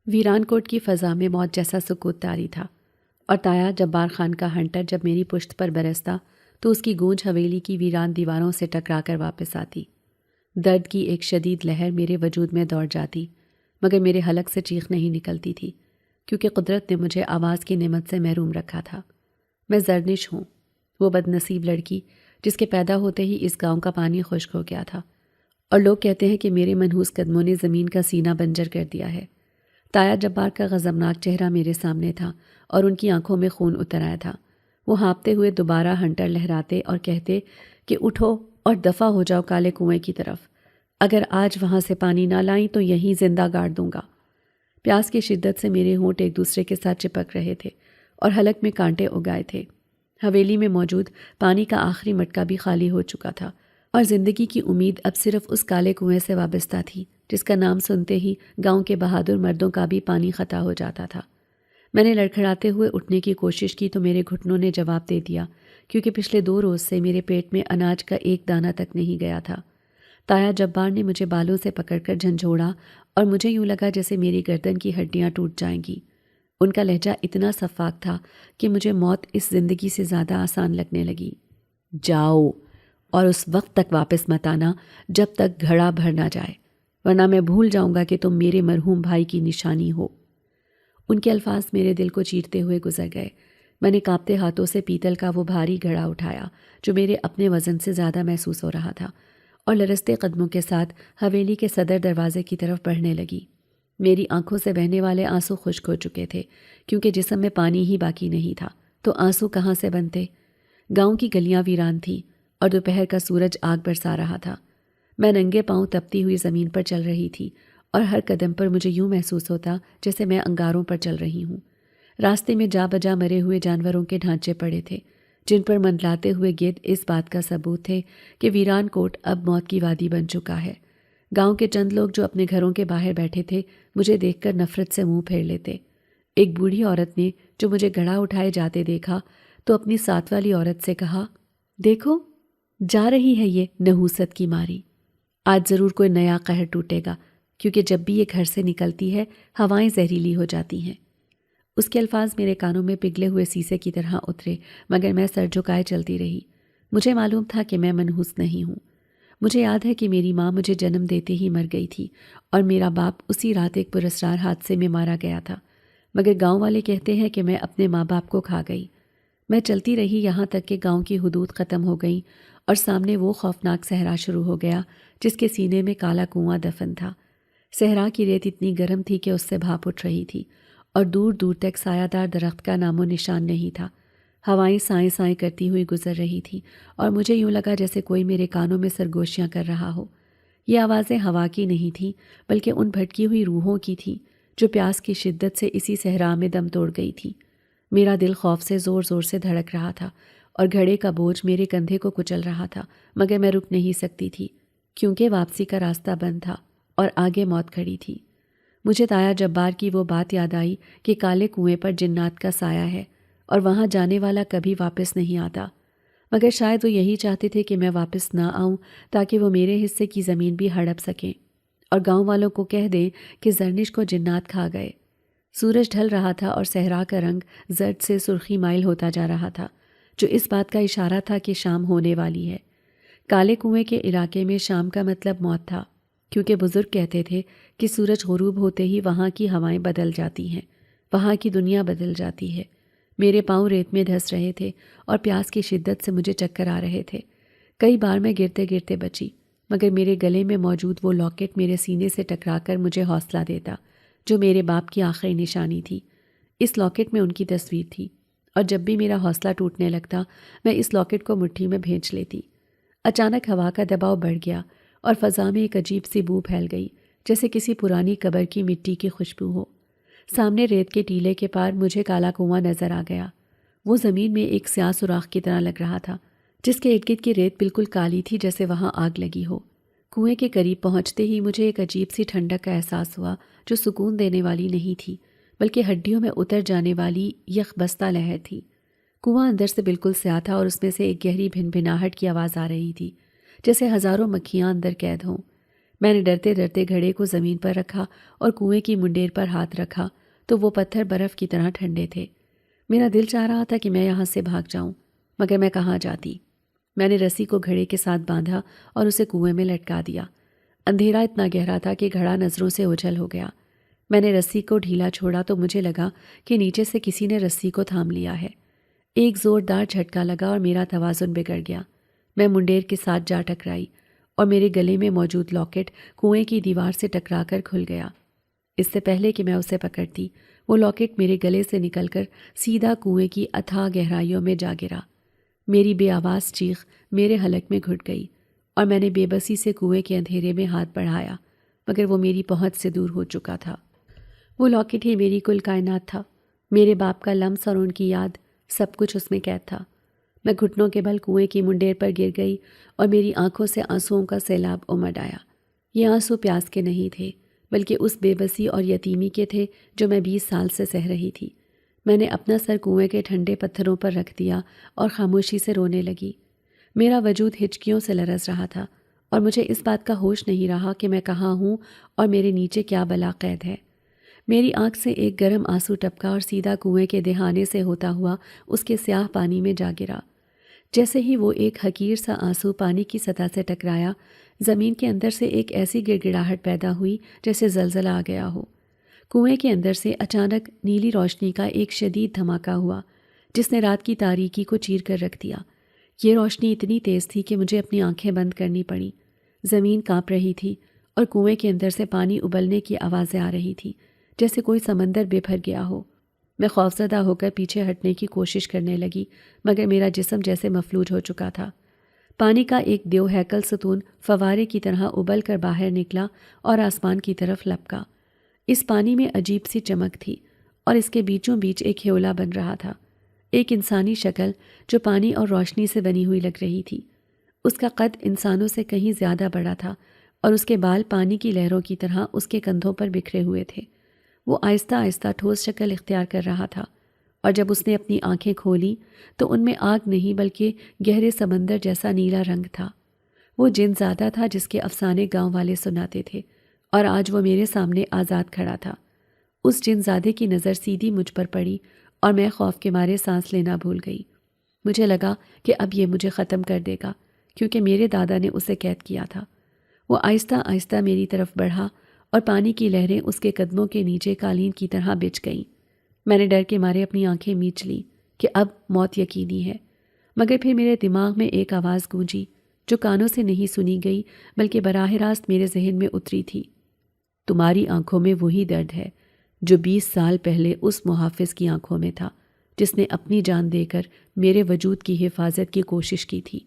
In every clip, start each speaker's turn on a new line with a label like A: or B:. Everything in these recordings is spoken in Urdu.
A: ویران کوٹ کی فضا میں موت جیسا سکوت طاری تھا، اور تایا جبار خان کا ہنٹر جب میری پشت پر برستا تو اس کی گونج حویلی کی ویران دیواروں سے ٹکرا کر واپس آتی۔ درد کی ایک شدید لہر میرے وجود میں دوڑ جاتی، مگر میرے حلق سے چیخ نہیں نکلتی تھی، کیونکہ قدرت نے مجھے آواز کی نعمت سے محروم رکھا تھا۔ میں زرنش ہوں، وہ بد نصیب لڑکی جس کے پیدا ہوتے ہی اس گاؤں کا پانی خشک ہو گیا تھا، اور لوگ کہتے ہیں کہ میرے منحوس قدموں نے زمین کا سینہ بنجر کر دیا ہے۔ تایا جبار کا غضبناک چہرہ میرے سامنے تھا اور ان کی آنکھوں میں خون اتر آیا تھا۔ وہ ہانپتے ہوئے دوبارہ ہنٹر لہراتے اور کہتے کہ اٹھو اور دفع ہو جاؤ کالے کنویں کی طرف، اگر آج وہاں سے پانی نہ لائیں تو یہیں زندہ گاڑ دوں گا۔ پیاس کی شدت سے میرے ہونٹ ایک دوسرے کے ساتھ چپک رہے تھے اور حلق میں کانٹے اگائے تھے۔ حویلی میں موجود پانی کا آخری مٹکا بھی خالی ہو چکا تھا، اور زندگی کی امید اب صرف اس کالے کنویں سے وابستہ تھی جس کا نام سنتے ہی گاؤں کے بہادر مردوں کا بھی پانی خطا ہو جاتا تھا۔ میں نے لڑکھڑاتے ہوئے اٹھنے کی کوشش کی تو میرے گھٹنوں نے جواب دے دیا، کیونکہ پچھلے 2 روز سے میرے پیٹ میں اناج کا ایک دانہ تک نہیں گیا تھا۔ تایا جبار نے مجھے بالوں سے پکڑ کر جھنجھوڑا اور مجھے یوں لگا جیسے میری گردن کی ہڈیاں ٹوٹ جائیں گی۔ ان کا لہجہ اتنا صفاک تھا کہ مجھے موت اس زندگی سے زیادہ آسان لگنے لگی۔ جاؤ، اور اس وقت تک واپس مت آنا جب تک گھڑا بھر نہ جائے، ورنہ میں بھول جاؤں گا کہ تم میرے مرحوم بھائی کی نشانی ہو۔ ان کے الفاظ میرے دل کو چیرتے ہوئے گزر گئے۔ میں نے کانپتے ہاتھوں سے پیتل کا وہ بھاری گھڑا اٹھایا جو میرے اپنے وزن سے زیادہ محسوس ہو رہا تھا، اور لرزتے قدموں کے ساتھ حویلی کے صدر دروازے کی طرف بڑھنے لگی۔ میری آنکھوں سے بہنے والے آنسو خشک ہو چکے تھے، کیونکہ جسم میں پانی ہی باقی نہیں تھا، تو آنسو کہاں سے بنتے؟ گاؤں کی گلیاں ویران تھیں اور دوپہر کا سورج آگ برسا رہا تھا۔ میں ننگے پاؤں تپتی ہوئی زمین پر چل رہی تھی، اور ہر قدم پر مجھے یوں محسوس ہوتا جیسے میں انگاروں پر چل رہی ہوں۔ راستے میں جا بجا مرے ہوئے جانوروں کے ڈھانچے پڑے تھے، جن پر منڈلاتے ہوئے گیدڑ اس بات کا ثبوت تھے کہ ویران کوٹ اب موت کی وادی بن چکا ہے۔ گاؤں کے چند لوگ جو اپنے گھروں کے باہر بیٹھے تھے مجھے دیکھ کر نفرت سے منہ پھیر لیتے۔ ایک بوڑھی عورت نے جو مجھے گھڑا اٹھائے جاتے دیکھا تو اپنی ساتھ والی عورت سے کہا، دیکھو جا رہی ہے یہ نحوست کی ماری، آج ضرور کوئی نیا قہر ٹوٹے گا، کیونکہ جب بھی یہ گھر سے نکلتی ہے ہوائیں زہریلی ہو جاتی ہیں۔ اس کے الفاظ میرے کانوں میں پگھلے ہوئے سیسے کی طرح اترے، مگر میں سر جھکائے چلتی رہی۔ مجھے معلوم تھا کہ میں منحوس نہیں ہوں۔ مجھے یاد ہے کہ میری ماں مجھے جنم دیتے ہی مر گئی تھی، اور میرا باپ اسی رات ایک پراسرار حادثے میں مارا گیا تھا، مگر گاؤں والے کہتے ہیں کہ میں اپنے ماں باپ کو کھا گئی۔ میں چلتی رہی یہاں تک کہ گاؤں کی حدود ختم ہو گئیں اور سامنے وہ خوفناک صحرا شروع ہو گیا جس کے سینے میں کالا کنواں دفن تھا۔ صحرا کی ریت اتنی گرم تھی کہ اس سے بھاپ اٹھ رہی تھی، اور دور دور تک سایہ دار درخت کا نام و نشان نہیں تھا۔ ہوائیں سائیں سائیں کرتی ہوئی گزر رہی تھیں، اور مجھے یوں لگا جیسے کوئی میرے کانوں میں سرگوشیاں کر رہا ہو۔ یہ آوازیں ہوا کی نہیں تھیں، بلکہ ان بھٹکی ہوئی روحوں کی تھیں جو پیاس کی شدت سے اسی صحرا میں دم توڑ گئی تھی۔ میرا دل خوف سے زور زور سے دھڑک رہا تھا، اور گھڑے کا بوجھ میرے کندھے کو کچل رہا تھا، مگر میں رک نہیں سکتی تھی، کیونکہ واپسی کا راستہ بند تھا اور آگے موت کھڑی تھی۔ مجھے تایا جبار کی وہ بات یاد آئی کہ کالے کنویں پر جنات کا سایہ ہے، اور وہاں جانے والا کبھی واپس نہیں آتا، مگر شاید وہ یہی چاہتے تھے کہ میں واپس نہ آؤں تاکہ وہ میرے حصے کی زمین بھی ہڑپ سکیں، اور گاؤں والوں کو کہہ دیں کہ زرنش کو جنات کھا گئے۔ سورج ڈھل رہا تھا اور صحرا کا رنگ زرد سے سرخی مائل ہوتا جا رہا تھا، جو اس بات کا اشارہ تھا کہ شام ہونے والی ہے۔ کالے کنویں کے علاقے میں شام کا مطلب موت تھا، کیونکہ بزرگ کہتے تھے کہ سورج غروب ہوتے ہی وہاں کی ہوائیں بدل جاتی ہیں، وہاں کی دنیا بدل جاتی ہے۔ میرے پاؤں ریت میں دھس رہے تھے اور پیاس کی شدت سے مجھے چکر آ رہے تھے۔ کئی بار میں گرتے گرتے بچی، مگر میرے گلے میں موجود وہ لاکٹ میرے سینے سے ٹکرا کر مجھے حوصلہ دیتا، جو میرے باپ کی آخری نشانی تھی۔ اس لاکٹ میں ان کی تصویر تھی، اور جب بھی میرا حوصلہ ٹوٹنے لگتا میں اس لاکٹ کو مٹھی میں بھینچ لیتی۔ اچانک ہوا کا دباؤ بڑھ گیا اور فضا میں ایک عجیب سی بو پھیل گئی، جیسے کسی پرانی قبر کی مٹی کی خوشبو ہو۔ سامنے ریت کے ٹیلے کے پار مجھے کالا کنواں نظر آ گیا۔ وہ زمین میں ایک سیاہ سوراخ کی طرح لگ رہا تھا، جس کے ارد گرد کی ریت بالکل کالی تھی جیسے وہاں آگ لگی ہو۔ کنویں کے قریب پہنچتے ہی مجھے ایک عجیب سی ٹھنڈک کا احساس ہوا جو سکون دینے والی نہیں تھی، بلکہ ہڈیوں میں اتر جانے والی یخ بستہ لہر تھی۔ کنواں اندر سے بالکل سیاہ تھا، اور اس میں سے ایک گہری بھن بھناہٹ کی آواز آ رہی تھی، جیسے ہزاروں مکھیاں اندر قید ہوں۔ میں نے ڈرتے ڈرتے گھڑے کو زمین پر رکھا اور کنویں کی منڈیر پر ہاتھ رکھا تو وہ پتھر برف کی طرح ٹھنڈے تھے۔ میرا دل چاہ رہا تھا کہ میں یہاں سے بھاگ جاؤں، مگر میں کہاں جاتی؟ میں نے رسی کو گھڑے کے ساتھ باندھا اور اسے کنویں میں لٹکا دیا۔ اندھیرا اتنا گہرا تھا کہ گھڑا نظروں سے اوجھل ہو گیا۔ میں نے رسی کو ڈھیلا چھوڑا تو مجھے لگا کہ نیچے سے کسی نے رسی کو تھام لیا ہے۔ ایک زوردار جھٹکا لگا اور میرا توازن بگڑ گیا۔ میں منڈیر کے ساتھ جا ٹکرائی اور میرے گلے میں موجود لاکٹ کنویں کی دیوار سے ٹکرا کر کھل گیا۔ اس سے پہلے کہ میں اسے پکڑتی، وہ لاکٹ میرے گلے سے نکل کر سیدھا کنویں کی اتھاہ گہرائیوں میں جا گرا۔ میری بے آواز چیخ میرے حلق میں گھٹ گئی اور میں نے بے بسی سے کنویں کے اندھیرے میں ہاتھ بڑھایا، مگر وہ میری پہنچ سے دور ہو چکا تھا۔ وہ لاکٹ ہی میری کل کائنات تھا، میرے باپ کا لمس اور ان کی یاد، سب کچھ اس میں قید تھا۔ میں گھٹنوں کے بل کنویں کی منڈیر پر گر گئی اور میری آنکھوں سے آنسوؤں کا سیلاب امڈ آیا۔ یہ آنسو پیاس کے نہیں تھے، بلکہ اس بے بسی اور یتیمی کے تھے جو میں 20 سال سے سہ رہی تھی۔ میں نے اپنا سر کنویں کے ٹھنڈے پتھروں پر رکھ دیا اور خاموشی سے رونے لگی۔ میرا وجود ہچکیوں سے لرز رہا تھا اور مجھے اس بات کا ہوش نہیں رہا کہ میں کہاں ہوں اور میرے نیچے کیا بلا قید ہے۔ میری آنکھ سے ایک گرم آنسو ٹپکا اور سیدھا کنویں کے دہانے سے ہوتا ہوا اس کے سیاہ پانی میں جا گرا۔ جیسے ہی وہ ایک حقیر سا آنسو پانی کی سطح سے ٹکرایا، زمین کے اندر سے ایک ایسی گڑگڑاہٹ پیدا ہوئی جیسے زلزلہ آ گیا ہو۔ کنویں کے اندر سے اچانک نیلی روشنی کا ایک شدید دھماکہ ہوا جس نے رات کی تاریکی کو چیر کر رکھ دیا۔ یہ روشنی اتنی تیز تھی کہ مجھے اپنی آنکھیں بند کرنی پڑیں۔ زمین کانپ رہی تھی اور کنویں کے اندر سے پانی ابلنے کی آوازیں آ رہی تھیں، جیسے کوئی سمندر بے بھر گیا ہو۔ میں خوفزدہ ہو کر پیچھے ہٹنے کی کوشش کرنے لگی، مگر میرا جسم جیسے مفلوج ہو چکا تھا۔ پانی کا ایک دیو ہیکل ستون فوارے کی طرح ابل کر باہر نکلا اور آسمان کی طرف لپکا۔ اس پانی میں عجیب سی چمک تھی اور اس کے بیچوں بیچ ایک ہیولا بن رہا تھا، ایک انسانی شکل جو پانی اور روشنی سے بنی ہوئی لگ رہی تھی۔ اس کا قد انسانوں سے کہیں زیادہ بڑا تھا اور اس کے بال پانی کی لہروں کی طرح اس کے کندھوں پر بکھرے ہوئے تھے۔ وہ آہستہ آہستہ ٹھوس شکل اختیار کر رہا تھا اور جب اس نے اپنی آنکھیں کھولیں تو ان میں آگ نہیں بلکہ گہرے سمندر جیسا نیلا رنگ تھا۔ وہ جن زادہ تھا جس کے افسانے گاؤں والے سناتے تھے، اور آج وہ میرے سامنے آزاد کھڑا تھا۔ اس جن زادے کی نظر سیدھی مجھ پر پڑی اور میں خوف کے مارے سانس لینا بھول گئی۔ مجھے لگا کہ اب یہ مجھے ختم کر دے گا، کیونکہ میرے دادا نے اسے قید کیا تھا۔ وہ آہستہ آہستہ میری طرف بڑھا اور پانی کی لہریں اس کے قدموں کے نیچے قالین کی طرح بچھ گئیں۔ میں نے ڈر کے مارے اپنی آنکھیں میچ لیں کہ اب موت یقینی ہے، مگر پھر میرے دماغ میں ایک آواز گونجی جو کانوں سے نہیں سنی گئی بلکہ براہ راست میرے ذہن میں اتری تھی۔ تمہاری آنکھوں میں وہی درد ہے جو 20 سال پہلے اس محافظ کی آنکھوں میں تھا جس نے اپنی جان دے کر میرے وجود کی حفاظت کی کوشش کی تھی۔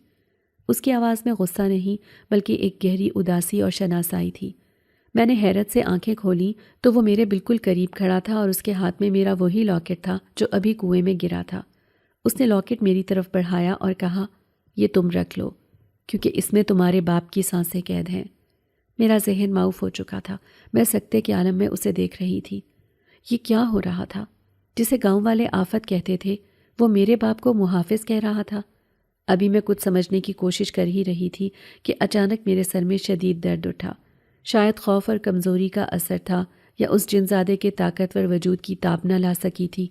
A: اس کی آواز میں غصہ نہیں بلکہ ایک گہری اداسی اور شناسائی تھی۔ میں نے حیرت سے آنکھیں کھولیں تو وہ میرے بالکل قریب کھڑا تھا اور اس کے ہاتھ میں میرا وہی لاکٹ تھا جو ابھی کنویں میں گرا تھا۔ اس نے لاکٹ میری طرف بڑھایا اور کہا، یہ تم رکھ لو، کیونکہ اس میں تمہارے باپ کی سانسیں قید ہیں۔ میرا ذہن معاف ہو چکا تھا، میں سکتے کے عالم میں اسے دیکھ رہی تھی۔ یہ کیا ہو رہا تھا؟ جسے گاؤں والے آفت کہتے تھے وہ میرے باپ کو محافظ کہہ رہا تھا۔ ابھی میں کچھ سمجھنے کی کوشش کر ہی رہی تھی کہ اچانک میرے سر میں شدید درد اٹھا۔ شاید خوف اور کمزوری کا اثر تھا یا اس جنزادے کے طاقتور وجود کی تاب نہ لا سکی تھی۔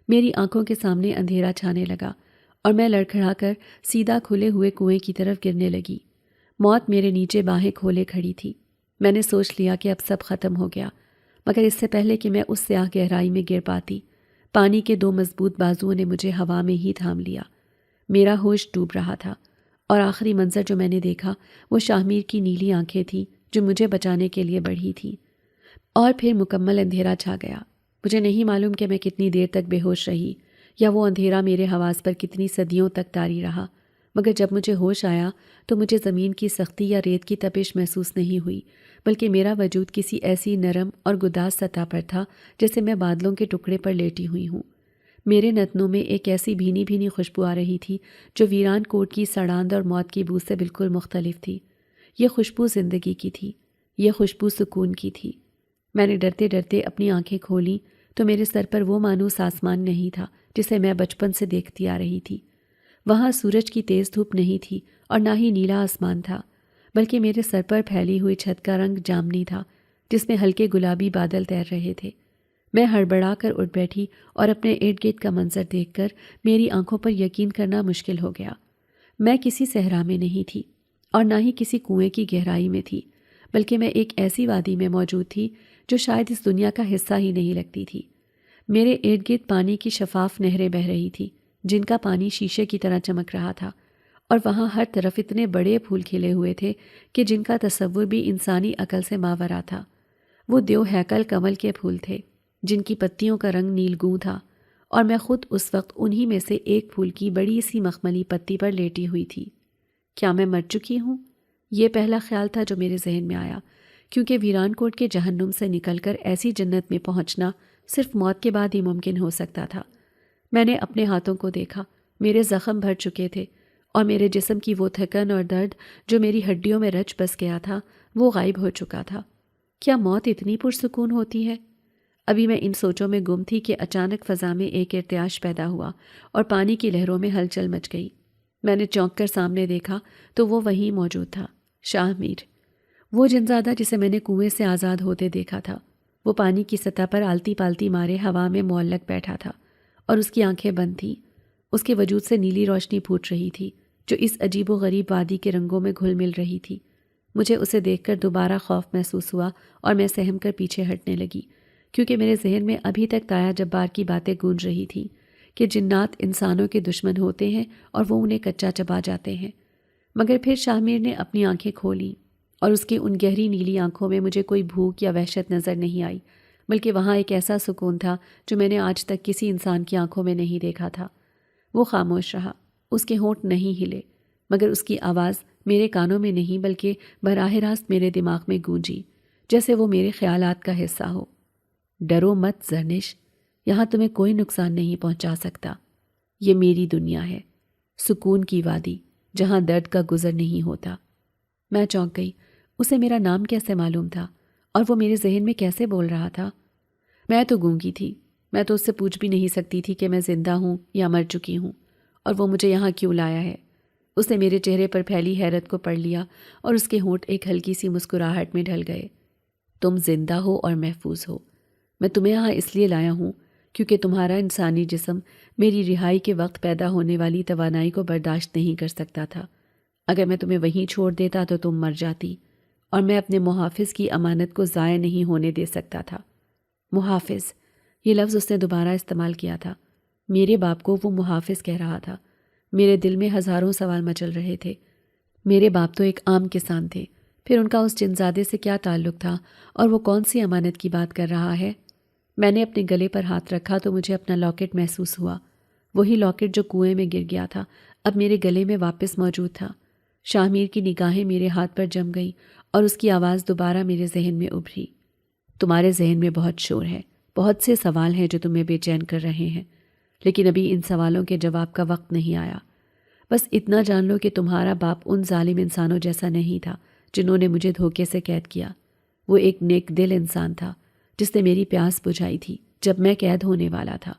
A: میری آنکھوں کے سامنے اندھیرا چھانے لگا اور میں لڑکھڑا کر سیدھا کھلے ہوئے کنویں کی طرف گرنے لگی۔ موت میرے نیچے باہیں کھولے کھڑی تھی۔ میں نے سوچ لیا کہ اب سب ختم ہو گیا، مگر اس سے پہلے کہ میں اس سیاہ گہرائی میں گر پاتی، پانی کے 2 مضبوط بازوؤں نے مجھے ہوا میں ہی تھام لیا۔ میرا ہوش ڈوب رہا تھا اور آخری منظر جو میں نے دیکھا وہ شاہمیر کی نیلی آنکھیں تھیں جو مجھے بچانے کے لیے بڑھی تھیں۔ اور پھر مکمل اندھیرا چھا گیا۔ مجھے نہیں معلوم کہ میں کتنی دیر تک بے ہوش رہی یا وہ اندھیرا میرے حواس پر کتنی صدیوں تک طاری رہا، مگر جب مجھے ہوش آیا تو مجھے زمین کی سختی یا ریت کی تپش محسوس نہیں ہوئی، بلکہ میرا وجود کسی ایسی نرم اور گداز سطح پر تھا جیسے میں بادلوں کے ٹکڑے پر لیٹی ہوئی ہوں۔ میرے نتنوں میں ایک ایسی بھینی بھینی خوشبو آ رہی تھی جو ویران کوٹ کی سڑاند اور موت کی بو سے بالکل مختلف تھی۔ یہ خوشبو زندگی کی تھی، یہ خوشبو سکون کی تھی۔ میں نے ڈرتے ڈرتے اپنی آنکھیں کھولیں تو میرے سر پر وہ مانوس آسمان نہیں تھا جسے میں بچپن سے دیکھتی آ رہی تھی۔ وہاں سورج کی تیز دھوپ نہیں تھی اور نہ ہی نیلا آسمان تھا، بلکہ میرے سر پر پھیلی ہوئی چھت کا رنگ جامنی تھا جس میں ہلکے گلابی بادل تیر رہے تھے۔ میں ہڑبڑا کر اٹھ بیٹھی اور اپنے ارد گرد کا منظر دیکھ کر میری آنکھوں پر یقین کرنا مشکل ہو گیا۔ میں کسی صحرا میں نہیں تھی اور نہ ہی کسی کنویں کی گہرائی میں تھی، بلکہ میں ایک ایسی وادی میں موجود تھی جو شاید اس دنیا کا حصہ ہی نہیں لگتی تھی۔ میرے ارد گرد پانی کی شفاف نہریں بہہ رہی تھی جن کا پانی شیشے کی طرح چمک رہا تھا، اور وہاں ہر طرف اتنے بڑے پھول کھلے ہوئے تھے کہ جن کا تصور بھی انسانی عقل سے ماورا تھا۔ وہ دیو ہیکل کمل کے پھول تھے جن کی پتیوں کا رنگ نیلگوں تھا، اور میں خود اس وقت انہی میں سے ایک پھول کی بڑی سی مخملی پتی پر لیٹی ہوئی تھی۔ کیا میں مر چکی ہوں؟ یہ پہلا خیال تھا جو میرے ذہن میں آیا، کیونکہ ویران کوٹ کے جہنم سے نکل کر ایسی جنت میں پہنچنا صرف موت کے بعد ہی ممکن ہو سکتا تھا۔ میں نے اپنے ہاتھوں کو دیکھا، میرے زخم بھر چکے تھے اور میرے جسم کی وہ تھکن اور درد جو میری ہڈیوں میں رچ بس گیا تھا وہ غائب ہو چکا تھا۔ کیا موت اتنی پرسکون ہوتی ہے؟ ابھی میں ان سوچوں میں گم تھی کہ اچانک فضا میں ایک ارتعاش پیدا ہوا اور پانی کی لہروں میں ہلچل مچ گئی۔ میں نے چونک کر سامنے دیکھا تو وہ وہیں موجود تھا، شاہ میر، وہ جنزادہ جسے میں نے کنویں سے آزاد ہوتے دیکھا تھا۔ وہ پانی کی سطح پر آلتی پالتی مارے ہوا میں معلق بیٹھا تھا اور اس کی آنکھیں بند تھیں۔ اس کے وجود سے نیلی روشنی پھوٹ رہی تھی جو اس عجیب و غریب وادی کے رنگوں میں گھل مل رہی تھی۔ مجھے اسے دیکھ کر دوبارہ خوف محسوس ہوا اور میں سہم کر پیچھے ہٹنے لگی، کیونکہ میرے ذہن میں ابھی تک تایا جبار کی باتیں گونج رہی تھیں کہ جنات انسانوں کے دشمن ہوتے ہیں اور وہ انہیں کچا چبا جاتے ہیں۔ مگر پھر شاہ میر نے اپنی آنکھیں کھولیں اور اس کی ان گہری نیلی آنکھوں میں مجھے کوئی بھوک یا وحشت نظر نہیں آئی، بلکہ وہاں ایک ایسا سکون تھا جو میں نے آج تک کسی انسان کی آنکھوں میں نہیں دیکھا تھا۔ وہ خاموش رہا، اس کے ہونٹ نہیں ہلے، مگر اس کی آواز میرے کانوں میں نہیں بلکہ براہ راست میرے دماغ میں گونجی، جیسے وہ میرے خیالات کا حصہ ہو۔ ڈرو مت زرنش، یہاں تمہیں کوئی نقصان نہیں پہنچا سکتا۔ یہ میری دنیا ہے، سکون کی وادی جہاں درد کا گزر نہیں ہوتا۔ میں چونک گئی، اسے میرا نام کیسے معلوم تھا اور وہ میرے ذہن میں کیسے بول رہا تھا؟ میں تو گونگی تھی، میں تو اس سے پوچھ بھی نہیں سکتی تھی کہ میں زندہ ہوں یا مر چکی ہوں، اور وہ مجھے یہاں کیوں لایا ہے۔ اس نے میرے چہرے پر پھیلی حیرت کو پڑھ لیا اور اس کے ہونٹ ایک ہلکی سی مسکراہٹ میں ڈھل گئے۔ تم زندہ ہو اور محفوظ ہو۔ میں تمہیں یہاں اس لیے لایا ہوں کیونکہ تمہارا انسانی جسم میری رہائی کے وقت پیدا ہونے والی توانائی کو برداشت نہیں کر سکتا تھا۔ اگر میں تمہیں وہیں چھوڑ دیتا تو تم مر جاتی، اور میں اپنے محافظ کی امانت کو ضائع نہیں ہونے دے سکتا تھا۔ محافظ، یہ لفظ اس نے دوبارہ استعمال کیا تھا۔ میرے باپ کو وہ محافظ کہہ رہا تھا۔ میرے دل میں ہزاروں سوال مچل رہے تھے۔ میرے باپ تو ایک عام کسان تھے، پھر ان کا اس جنزادے سے کیا تعلق تھا اور وہ کون سی امانت کی بات کر رہا ہے؟ میں نے اپنے گلے پر ہاتھ رکھا تو مجھے اپنا لاکٹ محسوس ہوا۔ وہی لاکٹ جو کنویں میں گر گیا تھا اب میرے گلے میں واپس موجود تھا۔ شاہ میر کی نگاہیں میرے ہاتھ پر جم گئی اور اس کی آواز دوبارہ میرے ذہن میں ابھری۔ تمہارے ذہن میں بہت شور ہے، بہت سے سوال ہیں جو تمہیں بے چین کر رہے ہیں، لیکن ابھی ان سوالوں کے جواب کا وقت نہیں آیا۔ بس اتنا جان لو کہ تمہارا باپ ان ظالم انسانوں جیسا نہیں تھا جنہوں نے مجھے دھوکے سے قید کیا۔ وہ ایک نیک دل انسان تھا جس نے میری پیاس بجھائی تھی جب میں قید ہونے والا تھا۔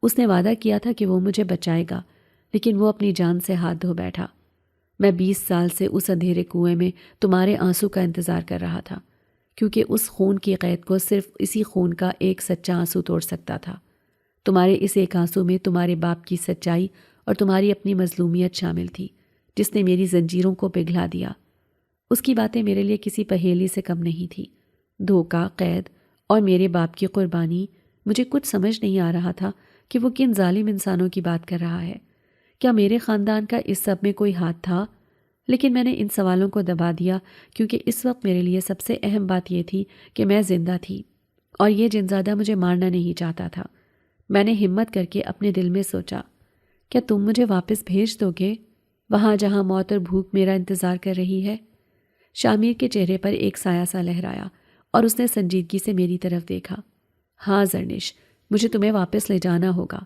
A: اس نے وعدہ کیا تھا کہ وہ مجھے بچائے گا، لیکن وہ اپنی جان سے ہاتھ دھو بیٹھا۔ میں 20 سال سے اس اندھیرے کنویں میں تمہارے آنسو کا انتظار کر رہا تھا، کیونکہ اس خون کی قید کو صرف اسی خون کا ایک سچا آنسو توڑ سکتا تھا۔ تمہارے اس ایک آنسو میں تمہارے باپ کی سچائی اور تمہاری اپنی مظلومیت شامل تھی جس نے میری زنجیروں کو پگھلا دیا۔ اس کی باتیں میرے لیے کسی پہیلی سے کم نہیں تھی۔ دھوکہ، قید اور میرے باپ کی قربانی، مجھے کچھ سمجھ نہیں آ رہا تھا کہ وہ کن ظالم انسانوں کی بات کر رہا ہے۔ کیا میرے خاندان کا اس سب میں کوئی ہاتھ تھا؟ لیکن میں نے ان سوالوں کو دبا دیا کیونکہ اس وقت میرے لیے سب سے اہم بات یہ تھی کہ میں زندہ تھی اور یہ جنزادہ مجھے مارنا نہیں چاہتا تھا۔ میں نے ہمت کر کے اپنے دل میں سوچا، کیا تم مجھے واپس بھیج دو گے وہاں جہاں موت اور بھوک میرا انتظار کر رہی ہے؟ شاہ میر کے چہرے پر ایک سایہ سا لہرایا اور اس نے سنجیدگی سے میری طرف دیکھا۔ ہاں زرنش، مجھے تمہیں واپس لے جانا ہوگا،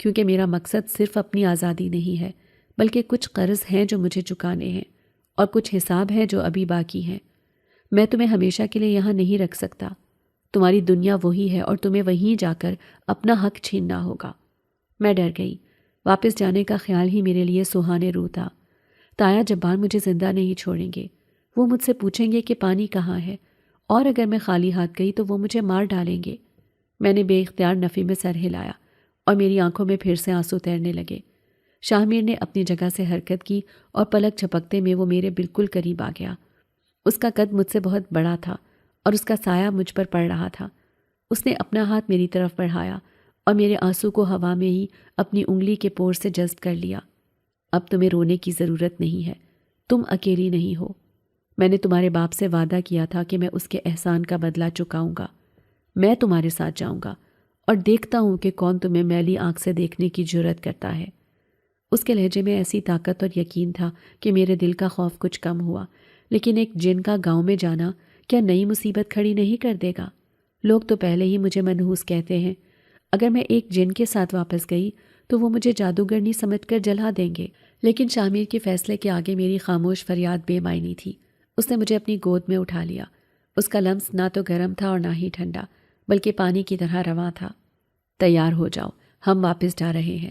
A: کیونکہ میرا مقصد صرف اپنی آزادی نہیں ہے بلکہ کچھ قرض ہیں جو مجھے چکانے ہیں اور کچھ حساب ہیں جو ابھی باقی ہیں۔ میں تمہیں ہمیشہ کے لیے یہاں نہیں رکھ سکتا۔ تمہاری دنیا وہی ہے اور تمہیں وہیں جا کر اپنا حق چھیننا ہوگا۔ میں ڈر گئی۔ واپس جانے کا خیال ہی میرے لیے سہانے روح تھا۔ تایا جبار مجھے زندہ نہیں چھوڑیں گے۔ وہ مجھ سے پوچھیں گے کہ پانی کہاں ہے، اور اگر میں خالی ہاتھ گئی تو وہ مجھے مار ڈالیں گے۔ میں نے بے اختیار نفی میں سر ہلایا اور میری آنکھوں میں پھر سے آنسو تیرنے لگے۔ شاہ میر نے اپنی جگہ سے حرکت کی اور پلک جھپکتے میں وہ میرے بالکل قریب آ گیا۔ اس کا قد مجھ سے بہت بڑا تھا اور اس کا سایہ مجھ پر پڑ رہا تھا۔ اس نے اپنا ہاتھ میری طرف بڑھایا اور میرے آنسو کو ہوا میں ہی اپنی انگلی کے پور سے جذب کر لیا۔ اب تمہیں رونے کی ضرورت نہیں ہے، تم اکیلی نہیں ہو۔ میں نے تمہارے باپ سے وعدہ کیا تھا کہ میں اس کے احسان کا بدلہ چکاؤں گا۔ میں تمہارے ساتھ جاؤں گا اور دیکھتا ہوں کہ کون تمہیں میلی آنکھ سے دیکھنے کی جرأت کرتا ہے۔ اس کے لہجے میں ایسی طاقت اور یقین تھا کہ میرے دل کا خوف کچھ کم ہوا۔ لیکن ایک جن کا گاؤں میں جانا کیا نئی مصیبت کھڑی نہیں کر دے گا؟ لوگ تو پہلے ہی مجھے منحوس کہتے ہیں۔ اگر میں ایک جن کے ساتھ واپس گئی تو وہ مجھے جادوگرنی سمجھ کر جلا دیں گے۔ لیکن شاہ میر کے فیصلے کے آگے میری خاموش فریاد بے معنی تھی۔ اس نے مجھے اپنی گود میں اٹھا لیا۔ اس کا لمس نہ تو گرم تھا اور نہ ہی ٹھنڈا، بلکہ پانی کی طرح رواں تھا۔ تیار ہو جاؤ، ہم واپس جا رہے ہیں۔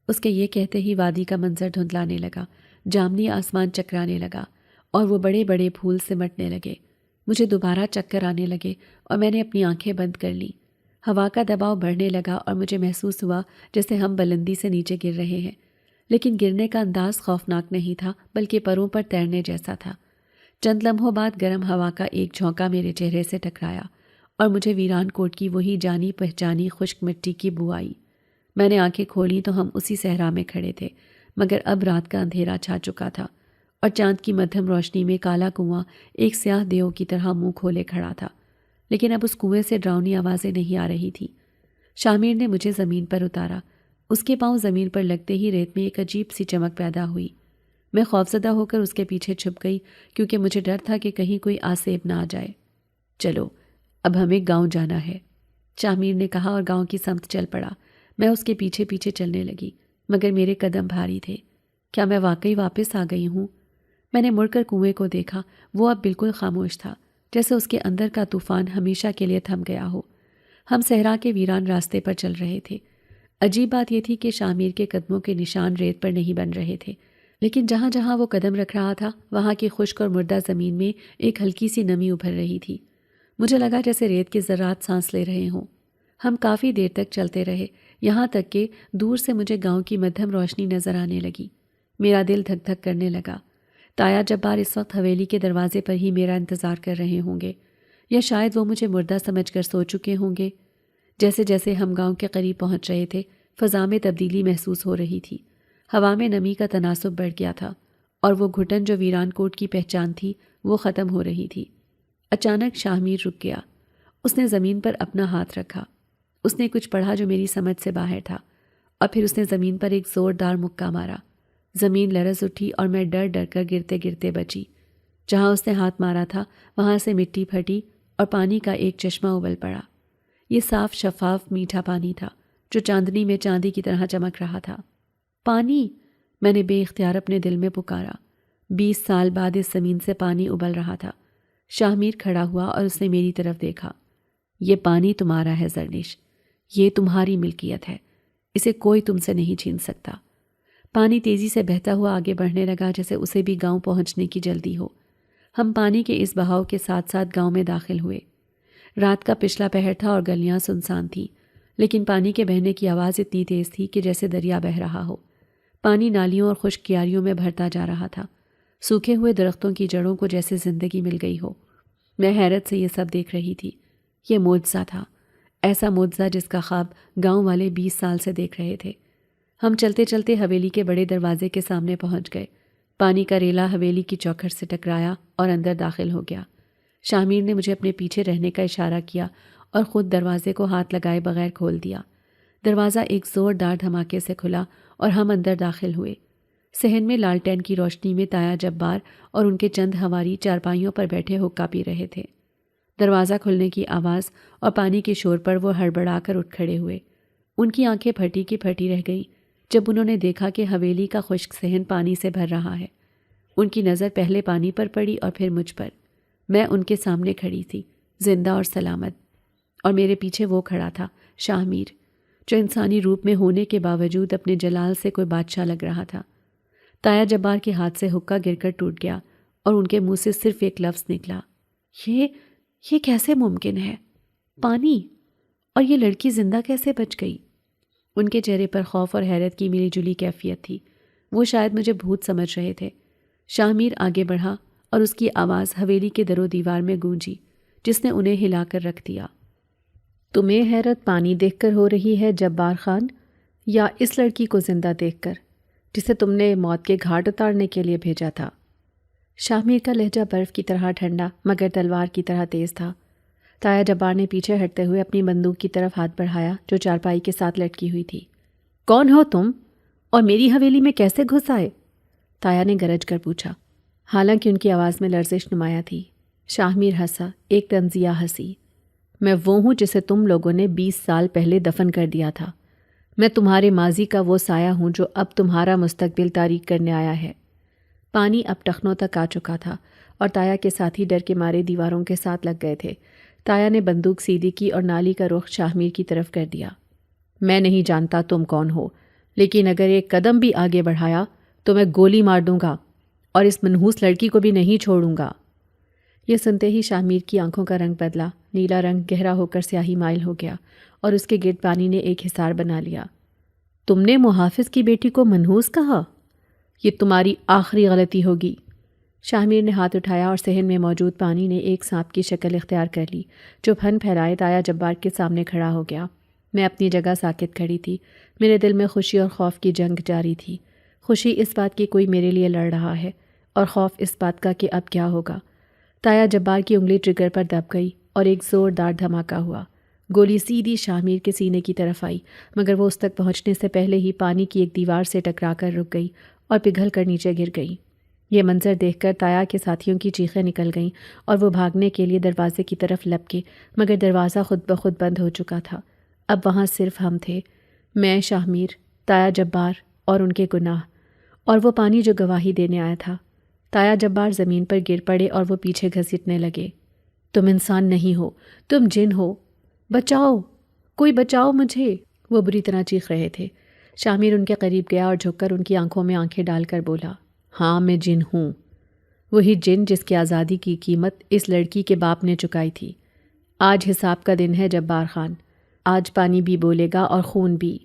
A: اس کے یہ کہتے ہی وادی کا منظر دھندلانے لگا، جامنی آسمان چکرانے لگا اور وہ بڑے بڑے پھول سمٹنے لگے۔ مجھے دوبارہ چکر آنے لگے اور میں نے اپنی آنکھیں بند کر لیں۔ ہوا کا دباؤ بڑھنے لگا اور مجھے محسوس ہوا جیسے ہم بلندی سے نیچے گر رہے ہیں، لیکن گرنے کا انداز خوفناک نہیں تھا بلکہ پروں پر تیرنے جیسا تھا۔ چند لمحوں بعد گرم ہوا کا ایک جھونکا میرے چہرے سے ٹکرایا اور مجھے ویران کوٹ کی وہی جانی پہچانی خشک مٹی کی بو آئی۔ میں نے آنکھیں کھولیں تو ہم اسی صحرا میں کھڑے تھے، مگر اب رات کا اندھیرا چھا چکا تھا اور چاند کی مدھم روشنی میں کالا کنواں ایک سیاہ دیو کی طرح منہ کھولے کھڑا تھا۔ لیکن اب اس کنویں سے ڈراؤنی آوازیں نہیں آ رہی تھیں۔ شاہ میر نے مجھے زمین پر اتارا۔ اس کے پاؤں زمین پر لگتے ہی ریت میں ایک عجیب سی چمک پیدا ہوئی۔ میں خوفزدہ ہو کر اس کے پیچھے چھپ گئی کیونکہ مجھے ڈر تھا کہ کہیں کوئی آسیب نہ آ جائے۔ چلو، اب ہمیں گاؤں جانا ہے، شاہ میر نے کہا اور گاؤں کی سمت چل پڑا۔ میں اس کے پیچھے پیچھے چلنے لگی، مگر میرے قدم بھاری تھے۔ کیا میں واقعی واپس آ گئی ہوں؟ میں نے مڑ کر کنویں کو دیکھا، وہ اب بالکل خاموش تھا، جیسے اس کے اندر کا طوفان ہمیشہ کے لیے تھم گیا ہو۔ ہم صحرا کے ویران راستے پر چل رہے تھے۔ عجیب بات یہ تھی کہ شاہ میر کے قدموں کے نشان ریت پر نہیں بن رہے تھے، لیکن جہاں جہاں وہ قدم رکھ رہا تھا وہاں کی خشک اور مردہ زمین میں ایک ہلکی سی نمی ابھر رہی تھی۔ مجھے لگا جیسے ریت کے ذرات سانس لے رہے ہوں۔ ہم کافی دیر تک چلتے رہے، یہاں تک کہ دور سے مجھے گاؤں کی مدھم روشنی نظر آنے لگی۔ میرا دل دھک دھک کرنے لگا۔ تایا جبار اس وقت حویلی کے دروازے پر ہی میرا انتظار کر رہے ہوں گے، یا شاید وہ مجھے مردہ سمجھ کر سو چکے ہوں گے۔ جیسے جیسے ہم گاؤں کے قریب پہنچ رہے تھے، فضا میں تبدیلی محسوس ہو رہی تھی۔ ہوا میں نمی کا تناسب بڑھ گیا تھا اور وہ گھٹن جو ویران کوٹ کی پہچان تھی وہ ختم ہو رہی تھی۔ اچانک شاہ میر رک گیا۔ اس نے زمین پر اپنا ہاتھ رکھا۔ اس نے کچھ پڑھا جو میری سمجھ سے باہر تھا، اور پھر اس نے زمین پر ایک زوردار مکہ مارا۔ زمین لرز اٹھی اور میں ڈر ڈر کر گرتے گرتے بچی۔ جہاں اس نے ہاتھ مارا تھا وہاں سے مٹی پھٹی اور پانی کا ایک چشمہ ابل پڑا۔ یہ صاف شفاف میٹھا پانی تھا جو چاندنی میں چاندی کی طرح چمک رہا تھا۔ پانی! میں نے بے اختیار اپنے دل میں پکارا۔ 20 سال بعد اس زمین سے پانی ابل رہا تھا۔ شاہ میر کھڑا ہوا اور اس نے میری طرف دیکھا۔ یہ پانی تمہارا ہے زرنش، یہ تمہاری ملکیت ہے، اسے کوئی تم سے نہیں چھین سکتا۔ پانی تیزی سے بہتا ہوا آگے بڑھنے لگا جیسے اسے بھی گاؤں پہنچنے کی جلدی ہو۔ ہم پانی کے اس بہاؤ کے ساتھ ساتھ گاؤں میں داخل ہوئے۔ رات کا پچھلا پہر تھا اور گلیاں سنسان تھیں، لیکن پانی کے بہنے کی آواز اتنی تیز تھی کہ جیسے دریا بہہ رہا ہو۔ پانی نالیوں اور خشک کیاریوں میں بھرتا جا رہا تھا، سوکھے ہوئے درختوں کی جڑوں کو جیسے زندگی مل گئی ہو۔ میں حیرت سے یہ سب دیکھ رہی تھی۔ یہ معجزہ تھا، ایسا معجزہ جس کا خواب گاؤں والے 20 سال سے دیکھ رہے تھے۔ ہم چلتے چلتے حویلی کے بڑے دروازے کے سامنے پہنچ گئے۔ پانی کا ریلا حویلی کی چوکھٹ سے ٹکرایا اور اندر داخل ہو گیا۔ شاہ میر نے مجھے اپنے پیچھے رہنے کا اشارہ کیا اور خود دروازے کو ہاتھ لگائے بغیر کھول دیا۔ دروازہ ایک زوردار دھماکے سے کھلا اور ہم اندر داخل ہوئے۔ صحن میں لالٹین کی روشنی میں تایا جبار اور ان کے چند ہواری چارپائیوں پر بیٹھے حقہ پی رہے تھے۔ دروازہ کھلنے کی آواز اور پانی کے شور پر وہ ہڑبڑا کر اٹھ کھڑے ہوئے۔ ان کی آنکھیں پھٹی کی پھٹی رہ گئیں جب انہوں نے دیکھا کہ حویلی کا خشک صحن پانی سے بھر رہا ہے۔ ان کی نظر پہلے پانی پر پڑی اور پھر مجھ پر۔ میں ان کے سامنے کھڑی تھی، زندہ اور سلامت، اور میرے پیچھے وہ کھڑا تھا، شاہ میر، جو انسانی روپ میں ہونے کے باوجود اپنے جلال سے کوئی بادشاہ لگ رہا تھا۔ تایا جبار کے ہاتھ سے حقہ گر کر ٹوٹ گیا اور ان کے منہ سے صرف ایک لفظ نکلا، یہ کیسے ممکن ہے؟ پانی؟ اور یہ لڑکی زندہ کیسے بچ گئی؟ ان کے چہرے پر خوف اور حیرت کی ملی جلی کیفیت تھی۔ وہ شاید مجھے بھوت سمجھ رہے تھے۔ شاہ میر آگے بڑھا اور اس کی آواز حویلی کے در و دیوار میں گونجی، جس نے انہیں ہلا کر رکھ دیا۔ تمہیں حیرت پانی دیکھ کر ہو رہی ہے جبار خان، یا اس لڑکی کو زندہ دیکھ کر جسے تم نے موت کے گھاٹ اتارنے کے لیے بھیجا تھا؟ شاہ میر کا لہجہ برف کی طرح ٹھنڈا مگر تلوار کی طرح تیز تھا۔ تایا جبار نے پیچھے ہٹتے ہوئے اپنی بندوق کی طرف ہاتھ بڑھایا جو چارپائی کے ساتھ لٹکی ہوئی تھی۔ کون ہو تم اور میری حویلی میں کیسے گھس آئے؟ تایا نے گرج کر پوچھا، حالانکہ ان کی آواز میں لرزش نمایاں تھی۔ شاہ میر ہنسا، ایک طنزیہ ہنسی۔ میں وہ ہوں جسے تم لوگوں نے 20 سال پہلے دفن کر دیا تھا۔ میں تمہارے ماضی کا وہ سایہ ہوں جو اب تمہارا مستقبل تاریک کرنے آیا ہے۔ پانی اب ٹخنوں تک آ چکا تھا اور تایا کے ساتھی ڈر کے مارے دیواروں کے ساتھ لگ گئے تھے۔ تایا نے بندوق سیدھی کی اور نالی کا رخ شاہ میر کی طرف کر دیا۔ میں نہیں جانتا تم کون ہو، لیکن اگر ایک قدم بھی آگے بڑھایا تو میں گولی مار دوں گا اور اس منحوس لڑکی کو بھی نہیں چھوڑوں گا۔ یہ سنتے ہی شاہ میر کی آنکھوں کا رنگ بدلا، نیلا رنگ گہرا ہو کر سیاہی مائل ہو گیا اور اس کے گرد پانی نے ایک حصار بنا لیا۔ تم نے محافظ کی بیٹی کو منحوس کہا؟ یہ تمہاری آخری غلطی ہوگی۔ شاہ میر نے ہاتھ اٹھایا اور صحن میں موجود پانی نے ایک سانپ کی شکل اختیار کر لی جو پھن پھیلائے تایا جبار کے سامنے کھڑا ہو گیا۔ میں اپنی جگہ ساکت کھڑی تھی۔ میرے دل میں خوشی اور خوف کی جنگ جاری تھی۔ خوشی اس بات کی کوئی میرے لیے لڑ رہا ہے اور خوف اس بات کا کہ اب کیا ہوگا۔ تایا جبار کی انگلی ٹریگر پر دب گئی اور ایک زوردار دھماکہ ہوا۔ گولی سیدھی شاہ میر کے سینے کی طرف آئی مگر وہ اس تک پہنچنے سے پہلے ہی پانی کی ایک دیوار سے ٹکرا کر رک گئی اور پگھل کر نیچے گر گئی۔ یہ منظر دیکھ کر تایا کے ساتھیوں کی چیخیں نکل گئیں اور وہ بھاگنے کے لیے دروازے کی طرف لپکے مگر دروازہ خود بخود بند ہو چکا تھا۔ اب وہاں صرف ہم تھے، میں، شاہ میر، تایا جبار اور ان کے گناہ، اور وہ پانی جو گواہی دینے آیا تھا۔ تایا جبار زمین پر گر پڑے اور وہ پیچھے گھسیٹنے لگے۔ تم انسان نہیں ہو، تم جن ہو، بچاؤ، کوئی بچاؤ مجھے، وہ بری طرح چیخ رہے تھے۔ شاہ میر ان کے قریب گیا اور جھک کر ان کی آنکھوں میں آنکھیں ڈال کر بولا، ہاں میں جن ہوں، وہی جن جس کی آزادی کی قیمت اس لڑکی کے باپ نے چکائی تھی۔ آج حساب کا دن ہے جبار خان، آج پانی بھی بولے گا اور خون بھی۔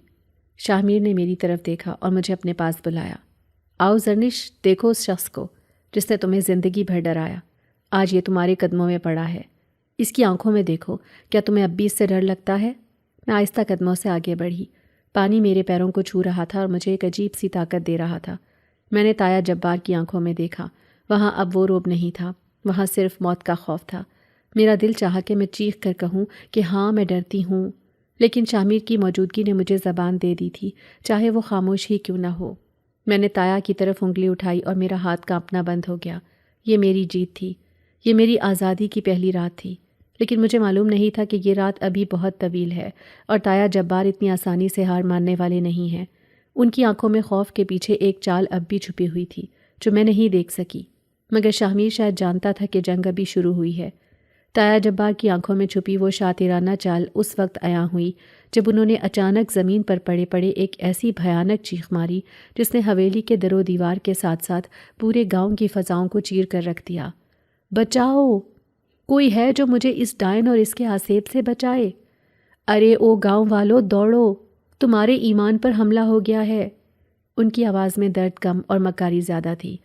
A: شاہ میر نے میری طرف دیکھا اور مجھے اپنے پاس بلایا۔ آؤ زرنش، دیکھو اس شخص کو جس نے تمہیں زندگی بھر ڈرایا، آج یہ تمہارے قدموں میں پڑا ہے۔ اس کی آنکھوں میں دیکھو، کیا تمہیں اب بھی اس سے ڈر لگتا ہے؟ میں آہستہ قدموں سے آگے بڑھی۔ پانی میرے پیروں کو چھو رہا تھا اور مجھے ایک عجیب سی طاقت دے رہا تھا۔ میں نے تایا جبار کی آنکھوں میں دیکھا، وہاں اب وہ رعب نہیں تھا، وہاں صرف موت کا خوف تھا۔ میرا دل چاہا کہ میں چیخ کر کہوں کہ ہاں میں ڈرتی ہوں، لیکن شاہ میر کی موجودگی نے مجھے زبان دے دی تھی، چاہے وہ خاموش ہی کیوں نہ ہو۔ میں نے تایا کی طرف انگلی اٹھائی اور میرا ہاتھ کانپنا بند ہو گیا۔ یہ میری جیت تھی، یہ میری آزادی کی پہلی رات تھی، لیکن مجھے معلوم نہیں تھا کہ یہ رات ابھی بہت طویل ہے اور تایا جبار اتنی آسانی سے ہار ماننے والے نہیں ہیں۔ ان کی آنکھوں میں خوف کے پیچھے ایک چال اب بھی چھپی ہوئی تھی جو میں نہیں دیکھ سکی، مگر شاہ میر شاید جانتا تھا کہ جنگ ابھی شروع ہوئی ہے۔ تایا جبار کی آنکھوں میں چھپی وہ شاطرانہ چال اس وقت عیاں ہوئی جب انہوں نے اچانک زمین پر پڑے پڑے ایک ایسی بھیانک چیخ ماری جس نے حویلی کے در و دیوار کے ساتھ ساتھ پورے گاؤں کی فضاؤں کو چیر کر رکھ دیا۔ بچاؤ! کوئی ہے جو مجھے اس ڈائن اور اس کے آسیب سے بچائے؟ ارے او گاؤں والو، دوڑو، تمہارے ایمان پر حملہ ہو گیا ہے۔ ان کی آواز میں درد کم اور مکاری زیادہ تھی۔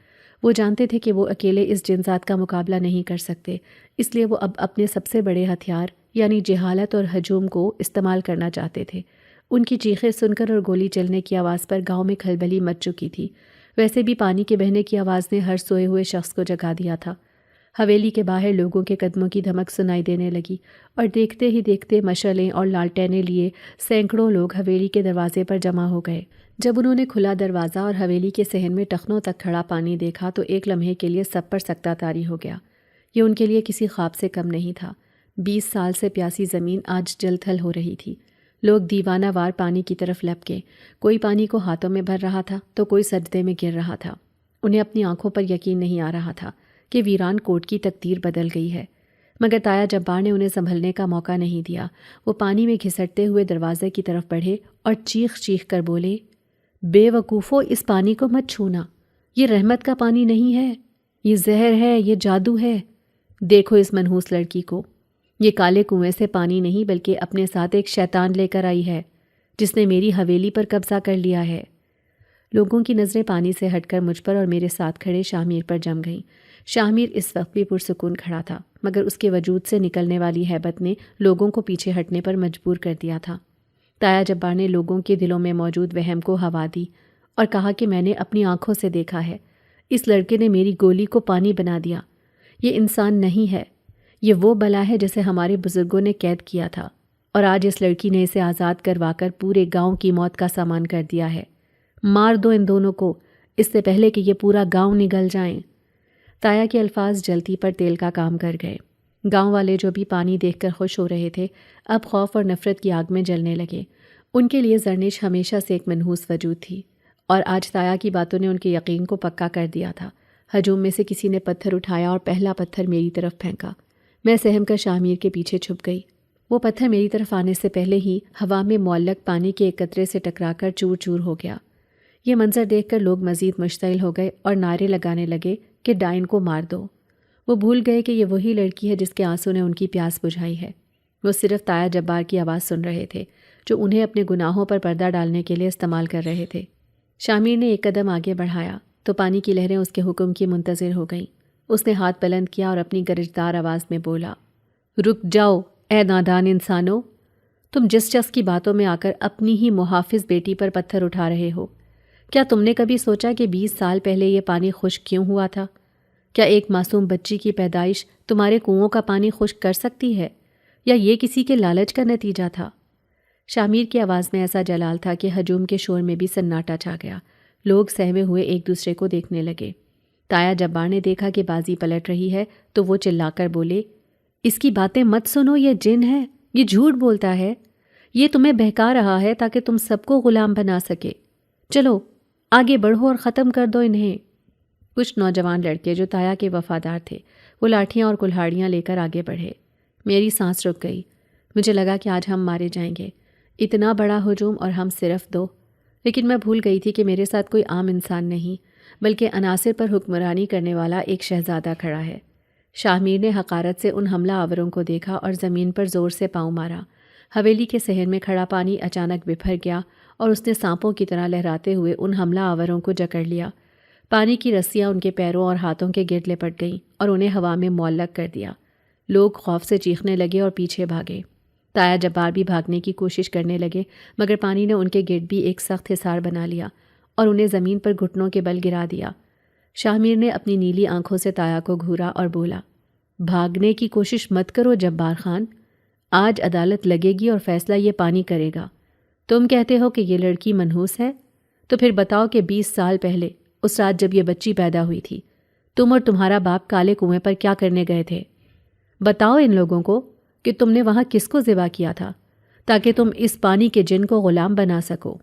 A: وہ جانتے تھے کہ وہ اکیلے اس جنسات کا مقابلہ نہیں کر سکتے، اس لیے وہ اب اپنے سب سے بڑے ہتھیار یعنی جہالت اور ہجوم کو استعمال کرنا چاہتے تھے۔ ان کی چیخیں سن کر اور گولی چلنے کی آواز پر گاؤں میں کھلبلی مچ چکی تھی۔ ویسے بھی پانی کے بہنے کی آواز نے ہر سوئے ہوئے شخص کو جگا دیا تھا۔ حویلی کے باہر لوگوں کے قدموں کی دھمک سنائی دینے لگی اور دیکھتے ہی دیکھتے مشعلیں اور لالٹینیں لیے سینکڑوں لوگ حویلی کے دروازے پر جمع ہو گئے۔ جب انہوں نے کھلا دروازہ اور حویلی کے صحن میں ٹخنوں تک کھڑا پانی دیکھا تو ایک لمحے کے لیے سب پر سکتہ طاری ہو گیا۔ یہ ان کے لیے کسی خواب سے کم نہیں تھا۔ 20 سال سے پیاسی زمین آج جل تھل ہو رہی تھی۔ لوگ دیوانہ وار پانی کی طرف لپکے، کوئی پانی کو ہاتھوں میں بھر رہا تھا تو کوئی سجدے میں گر رہا تھا۔ انہیں اپنی آنکھوں پر یقین نہیں آ رہا تھا کہ ویران کوٹ کی تقدیر بدل گئی ہے، مگر تایا جبار نے انہیں سنبھلنے کا موقع نہیں دیا۔ وہ پانی میں گھسٹتے ہوئے دروازے کی طرف بڑھے اور چیخ چیخ کر بولے، بے وقوفو، اس پانی کو مت چھونا، یہ رحمت کا پانی نہیں ہے۔ یہ زہر ہے، یہ جادو ہے۔ دیکھو اس منحوس لڑکی کو، یہ کالے کنویں سے پانی نہیں بلکہ اپنے ساتھ ایک شیطان لے کر آئی ہے جس نے میری حویلی پر قبضہ کر لیا ہے۔ لوگوں کی نظریں پانی سے ہٹ کر مجھ پر اور میرے ساتھ کھڑے شاہ میر پر جم گئیں۔ شاہ میر اس وقت بھی پرسکون کھڑا تھا، مگر اس کے وجود سے نکلنے والی ہیبت نے لوگوں کو پیچھے ہٹنے پر مجبور کر دیا تھا۔ تایا جبار نے لوگوں کے دلوں میں موجود وہم کو ہوا دی اور کہا کہ میں نے اپنی آنکھوں سے دیکھا ہے، اس لڑکے نے میری گولی کو پانی بنا دیا۔ یہ انسان نہیں ہے، یہ وہ بلا ہے جسے ہمارے بزرگوں نے قید کیا تھا، اور آج اس لڑکی نے اسے آزاد کروا کر پورے گاؤں کی موت کا سامان کر دیا ہے۔ مار دو ان دونوں کو، اس سے پہلے کہ یہ پورا گاؤں نگل جائیں۔ تایا کے الفاظ جلتی پر تیل کا کام کر گئے۔ گاؤں والے جو بھی پانی دیکھ کر خوش ہو رہے تھے اب خوف اور نفرت کی آگ میں جلنے لگے۔ ان کے لیے زرنش ہمیشہ سے ایک منحوس وجود تھی، اور آج تایا کی باتوں نے ان کے یقین کو پکا کر دیا تھا۔ ہجوم میں سے کسی نے پتھر اٹھایا اور پہلا پتھر میری طرف پھینکا۔ میں سہم کر شاہ میر کے پیچھے چھپ گئی۔ وہ پتھر میری طرف آنے سے پہلے ہی ہوا میں معلق پانی کے ایک قطرے سے ٹکرا کر چور چور ہو گیا۔ یہ منظر دیکھ کر لوگ مزید مشتعل ہو گئے اور نعرے لگانے لگے کہ ڈائن کو مار دو۔ وہ بھول گئے کہ یہ وہی لڑکی ہے جس کے آنسوں نے ان کی پیاس بجھائی ہے۔ وہ صرف تایا جبار کی آواز سن رہے تھے جو انہیں اپنے گناہوں پر پردہ ڈالنے کے لیے استعمال کر رہے تھے۔ شاہ میر نے ایک قدم آگے بڑھایا تو پانی کی لہریں اس کے حکم کی منتظر ہو گئیں۔ اس نے ہاتھ بلند کیا اور اپنی گرجدار آواز میں بولا، رک جاؤ اے نادان انسانو، تم جس شخص کی باتوں میں آ کر اپنی ہی محافظ بیٹی پر پتھر اٹھا رہے ہو، کیا تم نے کبھی سوچا کہ 20 سال پہلے یہ پانی خشک کیوں ہوا تھا؟ کیا ایک معصوم بچی کی پیدائش تمہارے کنووں کا پانی خشک کر سکتی ہے، یا یہ کسی کے لالچ کا نتیجہ تھا؟ شاہ میر کی آواز میں ایسا جلال تھا کہ ہجوم کے شور میں بھی سناٹا چھا گیا۔ لوگ سہمے ہوئے ایک دوسرے کو دیکھنے لگے۔ تایا جبار نے دیکھا کہ بازی پلٹ رہی ہے تو وہ چلا کر بولے، اس کی باتیں مت سنو، یہ جن ہے، یہ جھوٹ بولتا ہے، یہ تمہیں بہکا رہا ہے تاکہ تم سب کو غلام بنا سکے۔ چلو آگے بڑھو اور ختم کر دو انہیں۔ کچھ نوجوان لڑکے جو تایا کے وفادار تھے وہ لاٹھیاں اور کلہاڑیاں لے کر آگے بڑھے۔ میری سانس رک گئی۔ مجھے لگا کہ آج ہم مارے جائیں گے، اتنا بڑا ہجوم اور ہم صرف 2۔ لیکن میں بھول گئی تھی کہ میرے ساتھ کوئی عام انسان نہیں بلکہ عناصر پر حکمرانی کرنے والا ایک شہزادہ کھڑا ہے۔ شاہ میر نے حقارت سے ان حملہ آوروں کو دیکھا اور زمین پر زور سے پاؤں مارا۔ حویلی کے صحن میں کھڑا پانی اچانک بپھر گیا اور اس نے سانپوں کی طرح لہراتے ہوئے ان حملہ آوروں کو جکڑ لیا۔ پانی کی رسیاں ان کے پیروں اور ہاتھوں کے گرد لپٹ گئیں اور انہیں ہوا میں معلق کر دیا۔ لوگ خوف سے چیخنے لگے اور پیچھے بھاگے۔ تایا جبار بھی بھاگنے کی کوشش کرنے لگے مگر پانی نے ان کے گرد بھی ایک سخت حصار بنا لیا اور انہیں زمین پر گھٹنوں کے بل گرا دیا۔ شاہ میر نے اپنی نیلی آنکھوں سے تایا کو گھورا اور بولا، بھاگنے کی کوشش مت کرو جبار خان، آج عدالت لگے گی اور فیصلہ یہ پانی کرے گا۔ تم کہتے ہو کہ یہ لڑکی منحوس ہے، تو پھر بتاؤ کہ 20 سال پہلے اس رات جب یہ بچی پیدا ہوئی تھی تم اور تمہارا باپ کالے کنویں پر کیا کرنے گئے تھے؟ بتاؤ ان لوگوں کو کہ تم نے وہاں کس کو ذبح کیا تھا تاکہ تم اس پانی کے جن کو غلام بنا سکو۔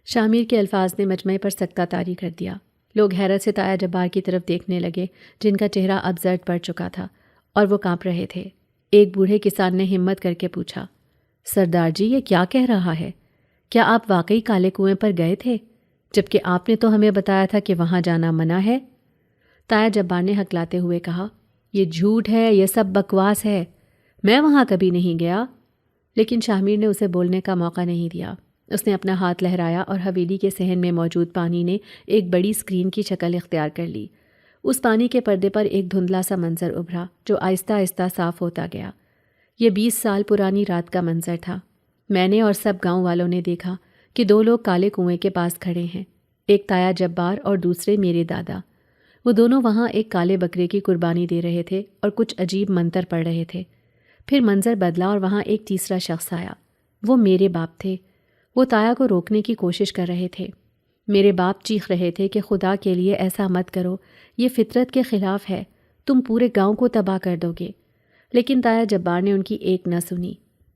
A: شاہ میر کے الفاظ نے مجمع پر سکتہ طاری کر دیا۔ لوگ حیرت سے تایا جبار کی طرف دیکھنے لگے جن کا چہرہ اب زرد پڑ چکا تھا اور وہ کانپ رہے تھے۔ ایک بوڑھے کسان نے ہمت کر کے پوچھا، سردار جی یہ کیا کہہ رہا ہے؟ کیا آپ واقعی کالے کنویں پر گئے تھے جبکہ آپ نے تو ہمیں بتایا تھا کہ وہاں جانا منع ہے؟ تایا جبار نے ہکلاتے ہوئے کہا، یہ جھوٹ ہے، یہ سب بکواس ہے، میں وہاں کبھی نہیں گیا۔ لیکن شاہ میر نے اسے بولنے کا موقع نہیں دیا۔ اس نے اپنا ہاتھ لہرایا اور حویلی کے صحن میں موجود پانی نے ایک بڑی اسکرین کی شکل اختیار کر لی۔ اس پانی کے پردے پر ایک دھندلا سا منظر ابھرا جو آہستہ آہستہ صاف ہوتا گیا۔ یہ 20 سال پرانی رات کا منظر تھا۔ میں نے اور سب گاؤں والوں نے دیکھا کہ 2 لوگ کالے کنویں کے پاس کھڑے ہیں، ایک تایا جبار اور دوسرے میرے دادا۔ وہ دونوں وہاں ایک کالے بکرے کی قربانی دے رہے تھے اور کچھ عجیب منتر پڑھ رہے تھے۔ پھر منظر بدلا اور وہاں ایک تیسرا شخص آیا۔ وہ میرے باپ تھے۔ وہ تایا کو روکنے کی کوشش کر رہے تھے۔ میرے باپ چیخ رہے تھے کہ خدا کے لیے ایسا مت کرو، یہ فطرت کے خلاف ہے، تم پورے گاؤں کو تباہ کر دو گے۔ لیکن تایا جبار نے ان کی ایک نہ سنی۔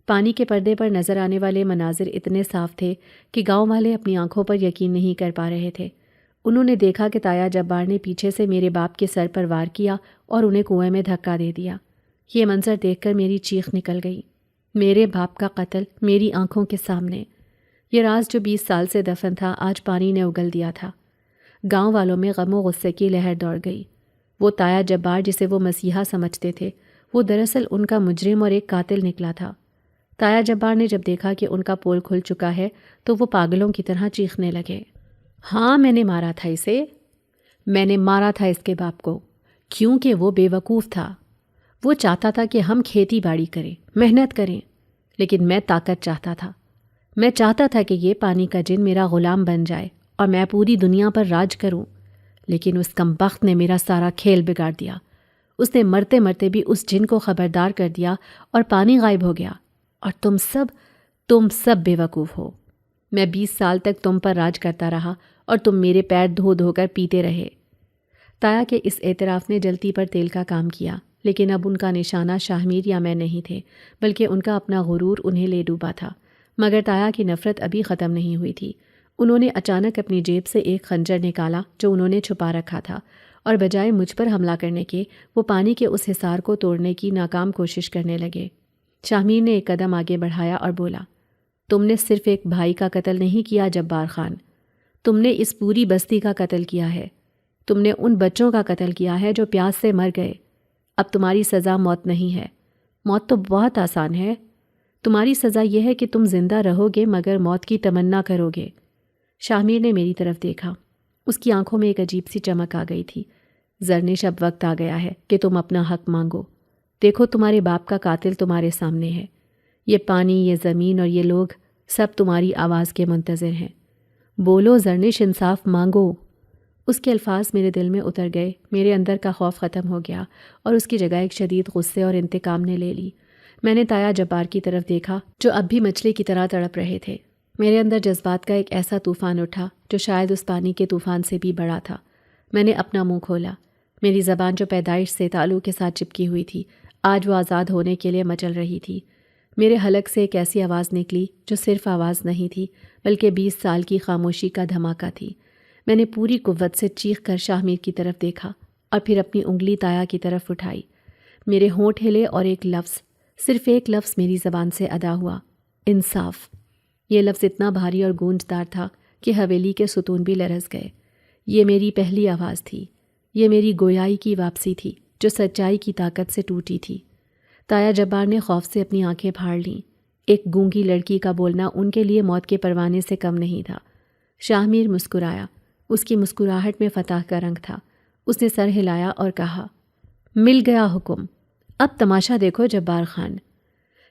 A: پانی کے پردے پر نظر آنے والے مناظر اتنے صاف تھے کہ گاؤں والے اپنی آنکھوں پر یقین نہیں کر پا رہے تھے۔ انہوں نے دیکھا کہ تایا جبار نے پیچھے سے میرے باپ کے سر پر وار کیا اور انہیں کنویں میں دھکا دے دیا۔ یہ منظر دیکھ کر میری چیخ نکل گئی۔ میرے باپ کا قتل میری آنکھوں کے سامنے۔ یہ راز جو 20 سال سے دفن تھا آج پانی نے اگل دیا تھا۔ گاؤں والوں میں غم و غصے کی لہر دوڑ گئی۔ وہ تایا جبار جسے وہ مسیحا سمجھتے تھے وہ دراصل ان کا مجرم اور ایک قاتل نکلا تھا۔ تایا جبار نے جب دیکھا کہ ان کا پول کھل چکا ہے تو وہ پاگلوں کی طرح چیخنے لگے۔ ہاں میں نے مارا تھا اسے، میں نے مارا تھا اس کے باپ کو، کیونکہ وہ بے وقوف تھا۔ وہ چاہتا تھا کہ ہم کھیتی باڑی کریں، محنت کریں، لیکن میں طاقت چاہتا تھا۔ میں چاہتا تھا کہ یہ پانی کا جن میرا غلام بن جائے اور میں پوری دنیا پر راج کروں، لیکن اس کمبخت نے میرا سارا کھیل بگاڑ دیا۔ اس نے مرتے مرتے بھی اس جن کو خبردار کر دیا اور پانی غائب ہو گیا، اور تم سب بے وقوف ہو۔ میں 20 سال تک تم پر راج کرتا رہا اور تم میرے پیر دھو دھو کر پیتے رہے۔ تایا کے اس اعتراف نے جلتی پر تیل کا کام کیا، لیکن اب ان کا نشانہ شاہ میر یا میں نہیں تھے، بلکہ ان کا اپنا غرور انہیں لے ڈوبا تھا۔ مگر تایا کی نفرت ابھی ختم نہیں ہوئی تھی۔ انہوں نے اچانک اپنی جیب سے ایک خنجر نکالا جو انہوں نے چھپا رکھا تھا، اور بجائے مجھ پر حملہ کرنے کے وہ پانی کے اس حصار کو توڑنے کی ناکام کوشش کرنے لگے۔ شاہ میر نے ایک قدم آگے بڑھایا اور بولا، تم نے صرف ایک بھائی کا قتل نہیں کیا جبار خان، تم نے اس پوری بستی کا قتل کیا ہے۔ تم نے ان بچوں کا قتل کیا ہے جو پیاس سے مر گئے۔ اب تمہاری سزا موت نہیں ہے، موت تو بہت آسان ہے۔ تمہاری سزا یہ ہے کہ تم زندہ رہو گے مگر موت کی تمنا کرو گے۔ شاہ میر نے میری طرف دیکھا، اس کی آنکھوں میں ایک عجیب سی چمک آ گئی تھی۔ زرنش اب وقت آ گیا ہے کہ تم اپنا حق مانگو۔ دیکھو تمہارے باپ کا قاتل تمہارے سامنے ہے، یہ پانی، یہ زمین اور یہ لوگ سب تمہاری آواز کے منتظر ہیں۔ بولو زرنش، انصاف مانگو۔ اس کے الفاظ میرے دل میں اتر گئے، میرے اندر کا خوف ختم ہو گیا اور اس کی جگہ ایک شدید غصے اور انتقام نے لے لی۔ میں نے تایا جبار کی طرف دیکھا جو اب بھی مچھلی کی طرح تڑپ رہے تھے۔ میرے اندر جذبات کا ایک ایسا طوفان اٹھا جو شاید اس پانی کے طوفان سے بھی بڑا تھا۔ میں نے اپنا منہ کھولا، میری زبان جو پیدائش سے تالو کے ساتھ چپکی ہوئی تھی آج وہ آزاد ہونے کے لیے مچل رہی تھی۔ میرے حلق سے ایک ایسی آواز نکلی جو صرف آواز نہیں تھی بلکہ 20 سال کی خاموشی کا دھماکہ تھی۔ میں نے پوری قوت سے چیخ کر شاہ میر کی طرف دیکھا اور پھر اپنی انگلی تایا کی طرف اٹھائی۔ میرے ہونٹ ہلے اور ایک لفظ، صرف ایک لفظ میری زبان سے ادا ہوا، انصاف۔ یہ لفظ اتنا بھاری اور گونجدار تھا کہ حویلی کے ستون بھی لرز گئے۔ یہ میری پہلی آواز تھی، یہ میری گویائی کی واپسی تھی جو سچائی کی طاقت سے ٹوٹی تھی۔ تایا جبار نے خوف سے اپنی آنکھیں پھاڑ لیں۔ ایک گونگی لڑکی کا بولنا ان کے لیے موت کے پروانے سے کم نہیں تھا۔ شاہ میر مسکرایا، اس کی مسکراہٹ میں فتح کا رنگ تھا۔ اس نے سر ہلایا اور کہا، مل گیا حکم، اب تماشا دیکھو جبار خان۔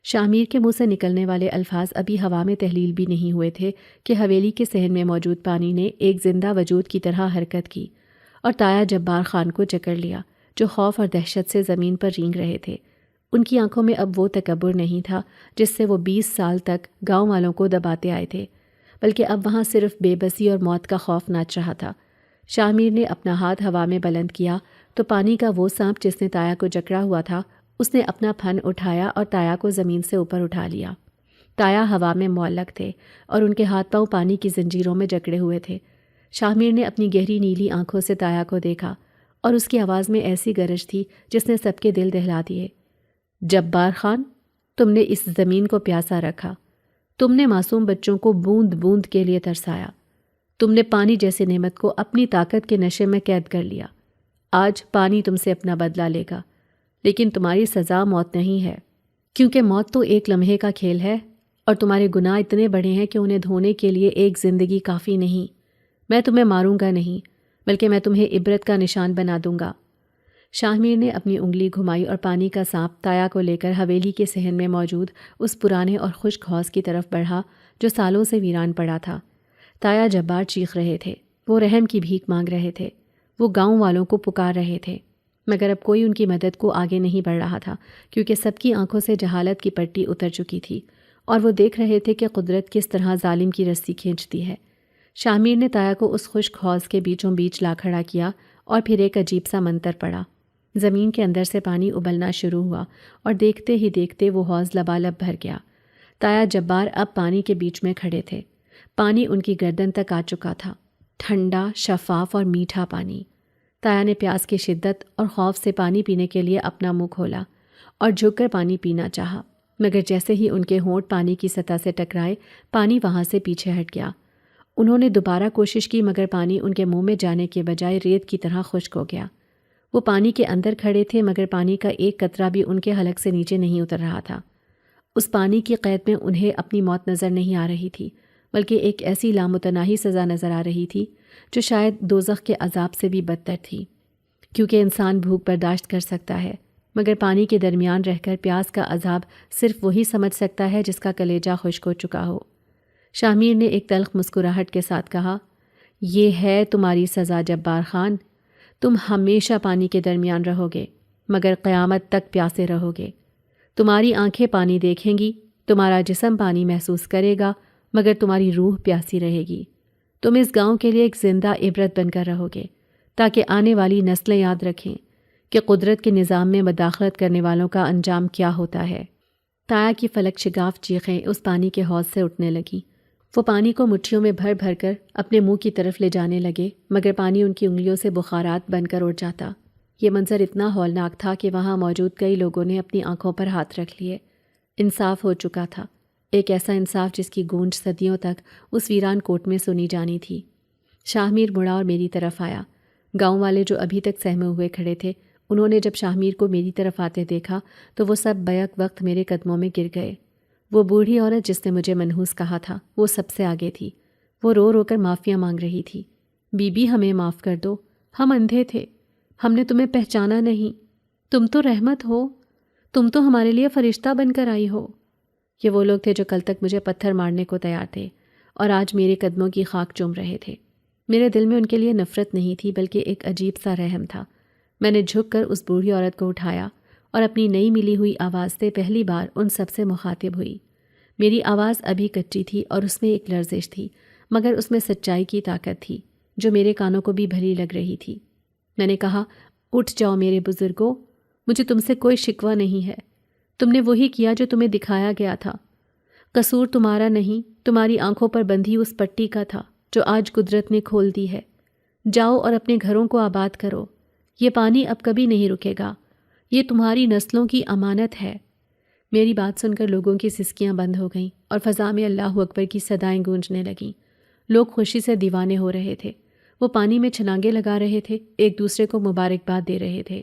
A: شاہ میر کے منہ سے نکلنے والے الفاظ ابھی ہوا میں تحلیل بھی نہیں ہوئے تھے کہ حویلی کے صحن میں موجود پانی نے ایک زندہ وجود کی طرح حرکت کی اور تایا جبار خان کو جکڑ لیا جو خوف اور دہشت سے زمین پر رینگ رہے تھے۔ ان کی آنکھوں میں اب وہ تکبر نہیں تھا جس سے وہ 20 سال تک گاؤں والوں کو دباتے آئے تھے، بلکہ اب وہاں صرف بے بسی اور موت کا خوف ناچ رہا تھا۔ شاہ میر نے اپنا ہاتھ ہوا میں بلند کیا تو پانی کا وہ سانپ جس نے تایا کو جکڑا ہوا تھا اس نے اپنا پھن اٹھایا اور تایا کو زمین سے اوپر اٹھا لیا۔ تایا ہوا میں معلق تھے اور ان کے ہاتھ پاؤں پانی کی زنجیروں میں جکڑے ہوئے تھے۔ شاہ میر نے اپنی گہری نیلی آنکھوں سے تایا کو دیکھا اور اس کی آواز میں ایسی گرج تھی جس نے سب کے دل دہلا دیے۔ جبار خان، تم نے اس زمین کو پیاسا رکھا، تم نے معصوم بچوں کو بوند بوند کے لیے ترسایا، تم نے پانی جیسے نعمت کو اپنی طاقت کے نشے میں قید کر لیا۔ آج پانی تم سے اپنا بدلہ لے گا، لیکن تمہاری سزا موت نہیں ہے، کیونکہ موت تو ایک لمحے کا کھیل ہے اور تمہارے گناہ اتنے بڑے ہیں کہ انہیں دھونے کے لیے ایک زندگی کافی نہیں۔ میں تمہیں ماروں گا نہیں، بلکہ میں تمہیں عبرت کا نشان بنا دوں گا۔ شاہ میر نے اپنی انگلی گھمائی اور پانی کا سانپ تایا کو لے کر حویلی کے صحن میں موجود اس پرانے اور خشک حوض کی طرف بڑھا جو سالوں سے ویران پڑا تھا۔ تایا جبار چیخ رہے تھے، وہ رحم کی بھیک مانگ رہے تھے، وہ گاؤں والوں کو پکار رہے تھے، مگر اب کوئی ان کی مدد کو آگے نہیں بڑھ رہا تھا کیونکہ سب کی آنکھوں سے جہالت کی پٹی اتر چکی تھی اور وہ دیکھ رہے تھے کہ قدرت کس طرح ظالم کی رسی کھینچتی ہے۔ شاہ میر نے تایا کو اس خشک حوض کے بیچوں بیچ لا کھڑا کیا اور پھر ایک عجیب سا منتر پڑا۔ زمین کے اندر سے پانی ابلنا شروع ہوا اور دیکھتے ہی دیکھتے وہ حوض لبالب بھر گیا۔ تایا جبار اب پانی کے بیچ میں کھڑے تھے۔ پانی ان کی گردن تک آ چکا تھا، ٹھنڈا، شفاف اور میٹھا پانی۔ تایا نے پیاس کی شدت اور خوف سے پانی پینے کے لیے اپنا منہ کھولا اور جھک کر پانی پینا چاہا، مگر جیسے ہی ان کے ہونٹ پانی کی سطح سے ٹکرائے پانی وہاں سے پیچھے ہٹ گیا۔ انہوں نے دوبارہ کوشش کی مگر پانی ان کے منہ میں جانے کے بجائے ریت کی طرح خشک ہو گیا۔ وہ پانی کے اندر کھڑے تھے مگر پانی کا ایک قطرہ بھی ان کے حلق سے نیچے نہیں اتر رہا تھا۔ اس پانی کی قید میں انہیں اپنی موت نظر نہیں آ رہی تھی، بلکہ ایک ایسی لامتناہی سزا نظر آ رہی تھی جو شاید دوزخ کے عذاب سے بھی بدتر تھی، کیونکہ انسان بھوک برداشت کر سکتا ہے مگر پانی کے درمیان رہ کر پیاس کا عذاب صرف وہی سمجھ سکتا ہے جس کا کلیجہ خشک ہو چکا ہو۔ شاہ میر نے ایک تلخ مسکراہٹ کے ساتھ کہا، یہ ہے تمہاری سزا جبار خان، تم ہمیشہ پانی کے درمیان رہو گے مگر قیامت تک پیاسے رہو گے۔ تمہاری آنکھیں پانی دیکھیں گی، تمہارا جسم پانی محسوس کرے گا مگر تمہاری روح پیاسی رہے گی۔ تم اس گاؤں کے لیے ایک زندہ عبرت بن کر رہو گے تاکہ آنے والی نسلیں یاد رکھیں کہ قدرت کے نظام میں مداخلت کرنے والوں کا انجام کیا ہوتا ہے۔ تایا کی فلک شگاف چیخیں اس پانی کے حوض سے اٹھنے لگیں۔ وہ پانی کو مٹھیوں میں بھر بھر کر اپنے منہ کی طرف لے جانے لگے مگر پانی ان کی انگلیوں سے بخارات بن کر اڑ جاتا۔ یہ منظر اتنا ہولناک تھا کہ وہاں موجود کئی لوگوں نے اپنی آنکھوں پر ہاتھ رکھ لیے۔ انصاف ہو چکا تھا، ایک ایسا انصاف جس کی گونج صدیوں تک اس ویران کوٹ میں سنی جانی تھی۔ شاہ میر مڑا اور میری طرف آیا۔ گاؤں والے جو ابھی تک سہمے ہوئے کھڑے تھے، انہوں نے جب شاہ میر کو میری طرف آتے دیکھا تو وہ سب بیک وقت میرے قدموں میں گر گئے۔ وہ بوڑھی عورت جس نے مجھے منحوس کہا تھا وہ سب سے آگے تھی۔ وہ رو رو کر معافیاں مانگ رہی تھی۔ بی بی ہمیں معاف کر دو، ہم اندھے تھے، ہم نے تمہیں پہچانا نہیں، تم تو رحمت ہو، تم تو ہمارے لیے فرشتہ بن کر آئی ہو۔ یہ وہ لوگ تھے جو کل تک مجھے پتھر مارنے کو تیار تھے اور آج میرے قدموں کی خاک چوم رہے تھے۔ میرے دل میں ان کے لیے نفرت نہیں تھی بلکہ ایک عجیب سا رحم تھا۔ میں نے جھک کر اس بوڑھی عورت کو اٹھایا اور اپنی نئی ملی ہوئی آواز سے پہلی بار ان سب سے مخاطب ہوئی۔ میری آواز ابھی کچی تھی اور اس میں ایک لرزش تھی مگر اس میں سچائی کی طاقت تھی جو میرے کانوں کو بھی بھلی لگ رہی تھی۔ میں نے کہا، اٹھ جاؤ میرے بزرگوں، مجھے تم سے کوئی شکوہ نہیں ہے، تم نے وہی کیا جو تمہیں دکھایا گیا تھا۔ قصور تمہارا نہیں، تمہاری آنکھوں پر بندھی اس پٹی کا تھا جو آج قدرت نے کھول دی ہے۔ جاؤ اور اپنے گھروں کو آباد کرو، یہ پانی اب کبھی نہیں رکے گا، یہ تمہاری نسلوں کی امانت ہے۔ میری بات سن کر لوگوں کی سسکیاں بند ہو گئیں اور فضا میں اللہ اکبر کی صدائیں گونجنے لگیں۔ لوگ خوشی سے دیوانے ہو رہے تھے، وہ پانی میں چھلانگے لگا رہے تھے، ایک دوسرے کو مبارکباد دے رہے تھے۔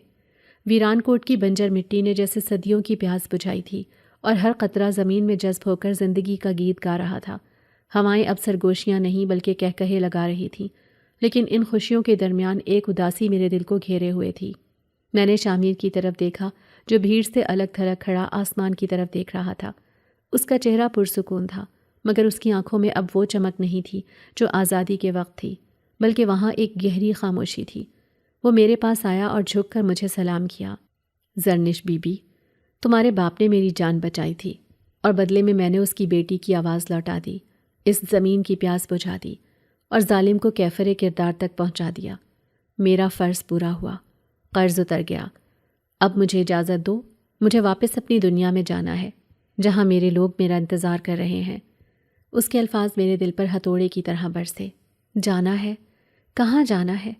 A: ویران کوٹ کی بنجر مٹی نے جیسے صدیوں کی پیاس بجھائی تھی اور ہر قطرہ زمین میں جذب ہو کر زندگی کا گیت گا رہا تھا۔ ہوائیں اب سرگوشیاں نہیں بلکہ کہکہے لگا رہی تھیں، لیکن ان خوشیوں کے درمیان ایک اداسی میرے دل کو گھیرے ہوئے تھی۔ میں نے شاہ میر کی طرف دیکھا جو بھیڑ سے الگ تھلگ کھڑا آسمان کی طرف دیکھ رہا تھا۔ اس کا چہرہ پرسکون تھا مگر اس کی آنکھوں میں اب وہ چمک نہیں تھی جو آزادی کے وقت تھی، بلکہ وہاں ایک گہری خاموشی تھی۔ وہ میرے پاس آیا اور جھک کر مجھے سلام کیا۔ زرنش بی بی، تمہارے باپ نے میری جان بچائی تھی اور بدلے میں نے اس کی بیٹی کی آواز لوٹا دی، اس زمین کی پیاس بجھا دی اور ظالم کو کیفر کردار تک پہنچا دیا۔ میرا فرض پورا ہوا، قرض اتر گیا۔ اب مجھے اجازت دو، مجھے واپس اپنی دنیا میں جانا ہے جہاں میرے لوگ میرا انتظار کر رہے ہیں۔ اس کے الفاظ میرے دل پر ہتھوڑے کی طرح برسے۔ جانا ہے؟ کہاں جانا ہے؟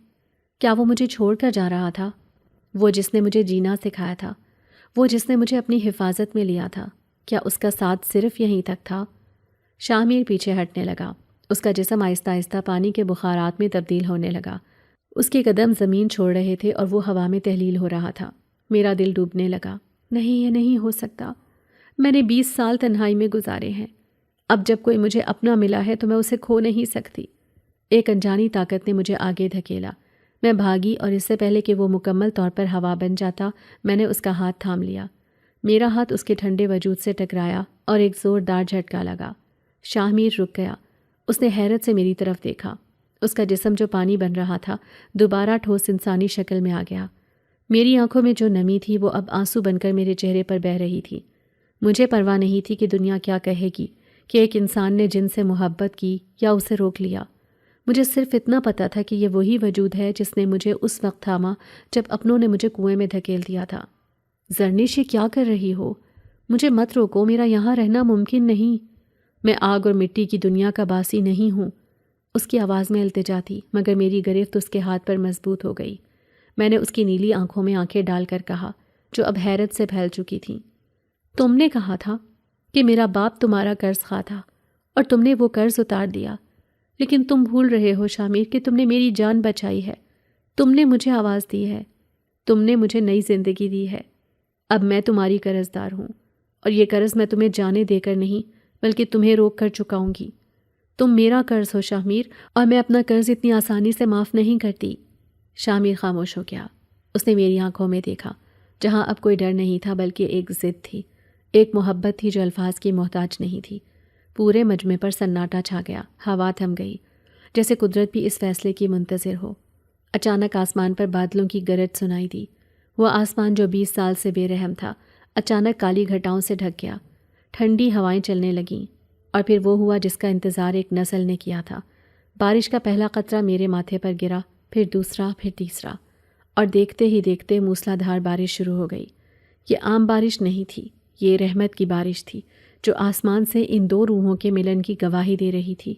A: کیا وہ مجھے چھوڑ کر جا رہا تھا؟ وہ جس نے مجھے جینا سکھایا تھا، وہ جس نے مجھے اپنی حفاظت میں لیا تھا، کیا اس کا ساتھ صرف یہیں تک تھا؟ شاہ میر پیچھے ہٹنے لگا۔ اس کا جسم آہستہ آہستہ پانی کے بخارات میں تبدیل ہونے لگا۔ اس کے قدم زمین چھوڑ رہے تھے اور وہ ہوا میں تحلیل ہو رہا تھا۔ میرا دل ڈوبنے لگا۔ نہیں، یہ نہیں ہو سکتا، میں نے 20 سال تنہائی میں گزارے ہیں، اب جب کوئی مجھے اپنا ملا ہے تو میں اسے کھو نہیں سکتی۔ ایک انجانی طاقت نے مجھے آگے دھکیلا۔ میں بھاگی اور اس سے پہلے کہ وہ مکمل طور پر ہوا بن جاتا میں نے اس کا ہاتھ تھام لیا۔ میرا ہاتھ اس کے ٹھنڈے وجود سے ٹکرایا اور ایک زوردار جھٹکا لگا۔ شاہ میر رک گیا۔ اس نے حیرت سے میری طرف دیکھا۔ اس کا جسم جو پانی بن رہا تھا دوبارہ ٹھوس انسانی شکل میں آ گیا۔ میری آنکھوں میں جو نمی تھی وہ اب آنسو بن کر میرے چہرے پر بہہ رہی تھی۔ مجھے پرواہ نہیں تھی کہ دنیا کیا کہے گی کہ ایک انسان نے جن سے محبت کی یا اسے روک لیا۔ مجھے صرف اتنا پتہ تھا کہ یہ وہی وجود ہے جس نے مجھے اس وقت تھاما جب اپنوں نے مجھے کنویں میں دھکیل دیا تھا۔ زرنش، یہ کیا کر رہی ہو؟ مجھے مت روکو، میرا یہاں رہنا ممکن نہیں۔ میں آگ اور مٹی کی دنیا کا باسی نہیں ہوں۔ اس کی آواز میں التجا تھی مگر میری گرفت اس کے ہاتھ پر مضبوط ہو گئی۔ میں نے اس کی نیلی آنکھوں میں آنکھیں ڈال کر کہا، جو اب حیرت سے پھیل چکی تھیں، تم نے کہا تھا کہ میرا باپ تمہارا قرض خواہ تھا اور تم نے وہ قرض اتار دیا، لیکن تم بھول رہے ہو شاہ میر کہ تم نے میری جان بچائی ہے، تم نے مجھے آواز دی ہے۔ تم نے مجھے نئی زندگی دی ہے، اب میں تمہاری قرض دار ہوں، اور یہ قرض میں تمہیں جانے دے کر نہیں بلکہ تمہیں روک کر چکاؤں گی۔ تم میرا قرض ہو شاہ میر، اور میں اپنا قرض اتنی آسانی سے معاف نہیں کرتی۔ شاہ میر خاموش ہو گیا۔ اس نے میری آنکھوں میں دیکھا، جہاں اب کوئی ڈر نہیں تھا بلکہ ایک ضد تھی، ایک محبت تھی جو الفاظ کی محتاج نہیں تھی۔ پورے مجمع پر سناٹا چھا گیا، ہوا تھم گئی، جیسے قدرت بھی اس فیصلے کی منتظر ہو۔ اچانک آسمان پر بادلوں کی گرج سنائی دی۔ وہ آسمان جو 20 سال سے بے رحم تھا، اچانک کالی گھٹاؤں سے ڈھک گیا۔ ٹھنڈی ہوائیں چلنے لگیں، اور پھر وہ ہوا جس کا انتظار ایک نسل نے کیا تھا۔ بارش کا پہلا قطرہ میرے ماتھے پر گرا، پھر دوسرا، پھر تیسرا، اور دیکھتے ہی دیکھتے موسلا دھار بارش شروع ہو گئی۔ یہ عام بارش نہیں تھی، یہ رحمت کی بارش تھی جو آسمان سے ان دو روحوں کے ملن کی گواہی دے رہی تھی۔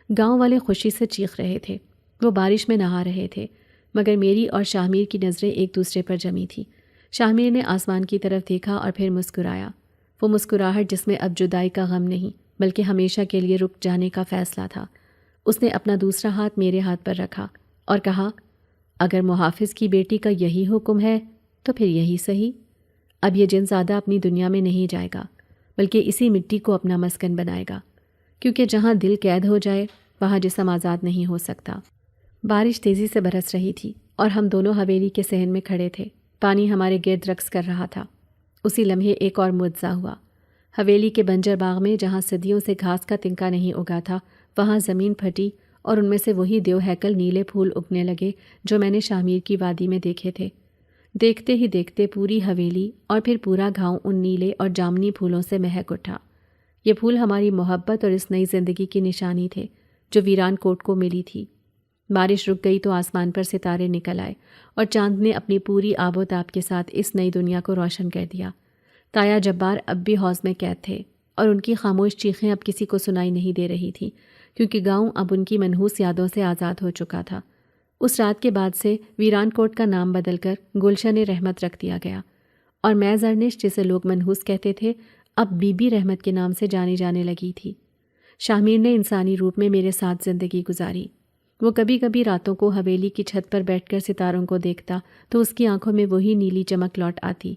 A: گاؤں والے خوشی سے چیخ رہے تھے، وہ بارش میں نہا رہے تھے، مگر میری اور شاہ میر کی نظریں ایک دوسرے پر جمی تھیں۔ شاہ میر نے آسمان کی طرف دیکھا اور پھر مسکرایا، وہ مسکراہٹ جس میں اب جدائی کا غم نہیں بلکہ ہمیشہ کے لیے رک جانے کا فیصلہ تھا۔ اس نے اپنا دوسرا ہاتھ میرے ہاتھ پر رکھا اور کہا، اگر محافظ کی بیٹی کا یہی حکم ہے تو پھر یہی صحیح۔ اب یہ جن زادہ اپنی دنیا میں نہیں جائے گا بلکہ اسی مٹی کو اپنا مسکن بنائے گا، کیونکہ جہاں دل قید ہو جائے وہاں جسم آزاد نہیں ہو سکتا۔ بارش تیزی سے برس رہی تھی اور ہم دونوں حویلی کے صحن میں کھڑے تھے۔ پانی ہمارے گرد رقص کر رہا تھا۔ اسی لمحے ایک اور معجزہ ہوا۔ حویلی کے بنجر باغ میں جہاں صدیوں سے گھاس کا تنکا نہیں اگا تھا، وہاں زمین پھٹی اور ان میں سے وہی دیو ہیکل نیلے پھول اگنے لگے جو میں نے شاہ میر کی وادی میں دیکھے تھے۔ دیکھتے ہی دیکھتے پوری حویلی اور پھر پورا گاؤں ان نیلے اور جامنی پھولوں سے مہک اٹھا۔ یہ پھول ہماری محبت اور اس نئی زندگی کی نشانی تھے جو ویران کوٹ کو ملی تھی۔ بارش رک گئی تو آسمان پر ستارے نکل آئے اور چاند نے اپنی پوری آب و تاب کے ساتھ اس نئی دنیا کو روشن کر دیا۔ تایا جبار اب بھی حوض میں قید تھے اور ان کی خاموش چیخیں اب کسی کو سنائی نہیں دے رہی تھیں، کیونکہ گاؤں اب ان کی منحوس یادوں سے آزاد ہو چکا تھا۔ اس رات کے بعد سے ویران کوٹ کا نام بدل کر گلشن رحمت رکھ دیا گیا، اور میں زرنش جسے لوگ منحوس کہتے تھے اب بی بی رحمت کے نام سے جانی جانے لگی تھی۔ شاہ میر نے انسانی روپ میں میرے ساتھ زندگی گزاری۔ وہ کبھی کبھی راتوں کو حویلی کی چھت پر بیٹھ کر ستاروں کو دیکھتا تو اس کی آنکھوں میں وہی نیلی چمک لوٹ آتی،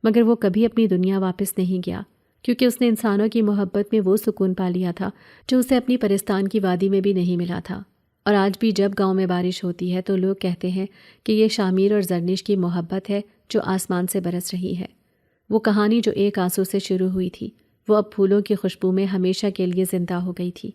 A: مگر وہ کبھی اپنی دنیا واپس نہیں گیا، کیونکہ اس نے انسانوں کی محبت میں وہ سکون پا لیا تھا جو اسے اپنی پرستان کی وادی میں بھی نہیں ملا تھا۔ اور آج بھی جب گاؤں میں بارش ہوتی ہے تو لوگ کہتے ہیں کہ یہ شاہ میر اور زرنش کی محبت ہے جو آسمان سے برس رہی ہے۔ وہ کہانی جو ایک آنسو سے شروع ہوئی تھی، وہ اب پھولوں کی خوشبو میں ہمیشہ کے لیے زندہ ہو گئی تھی۔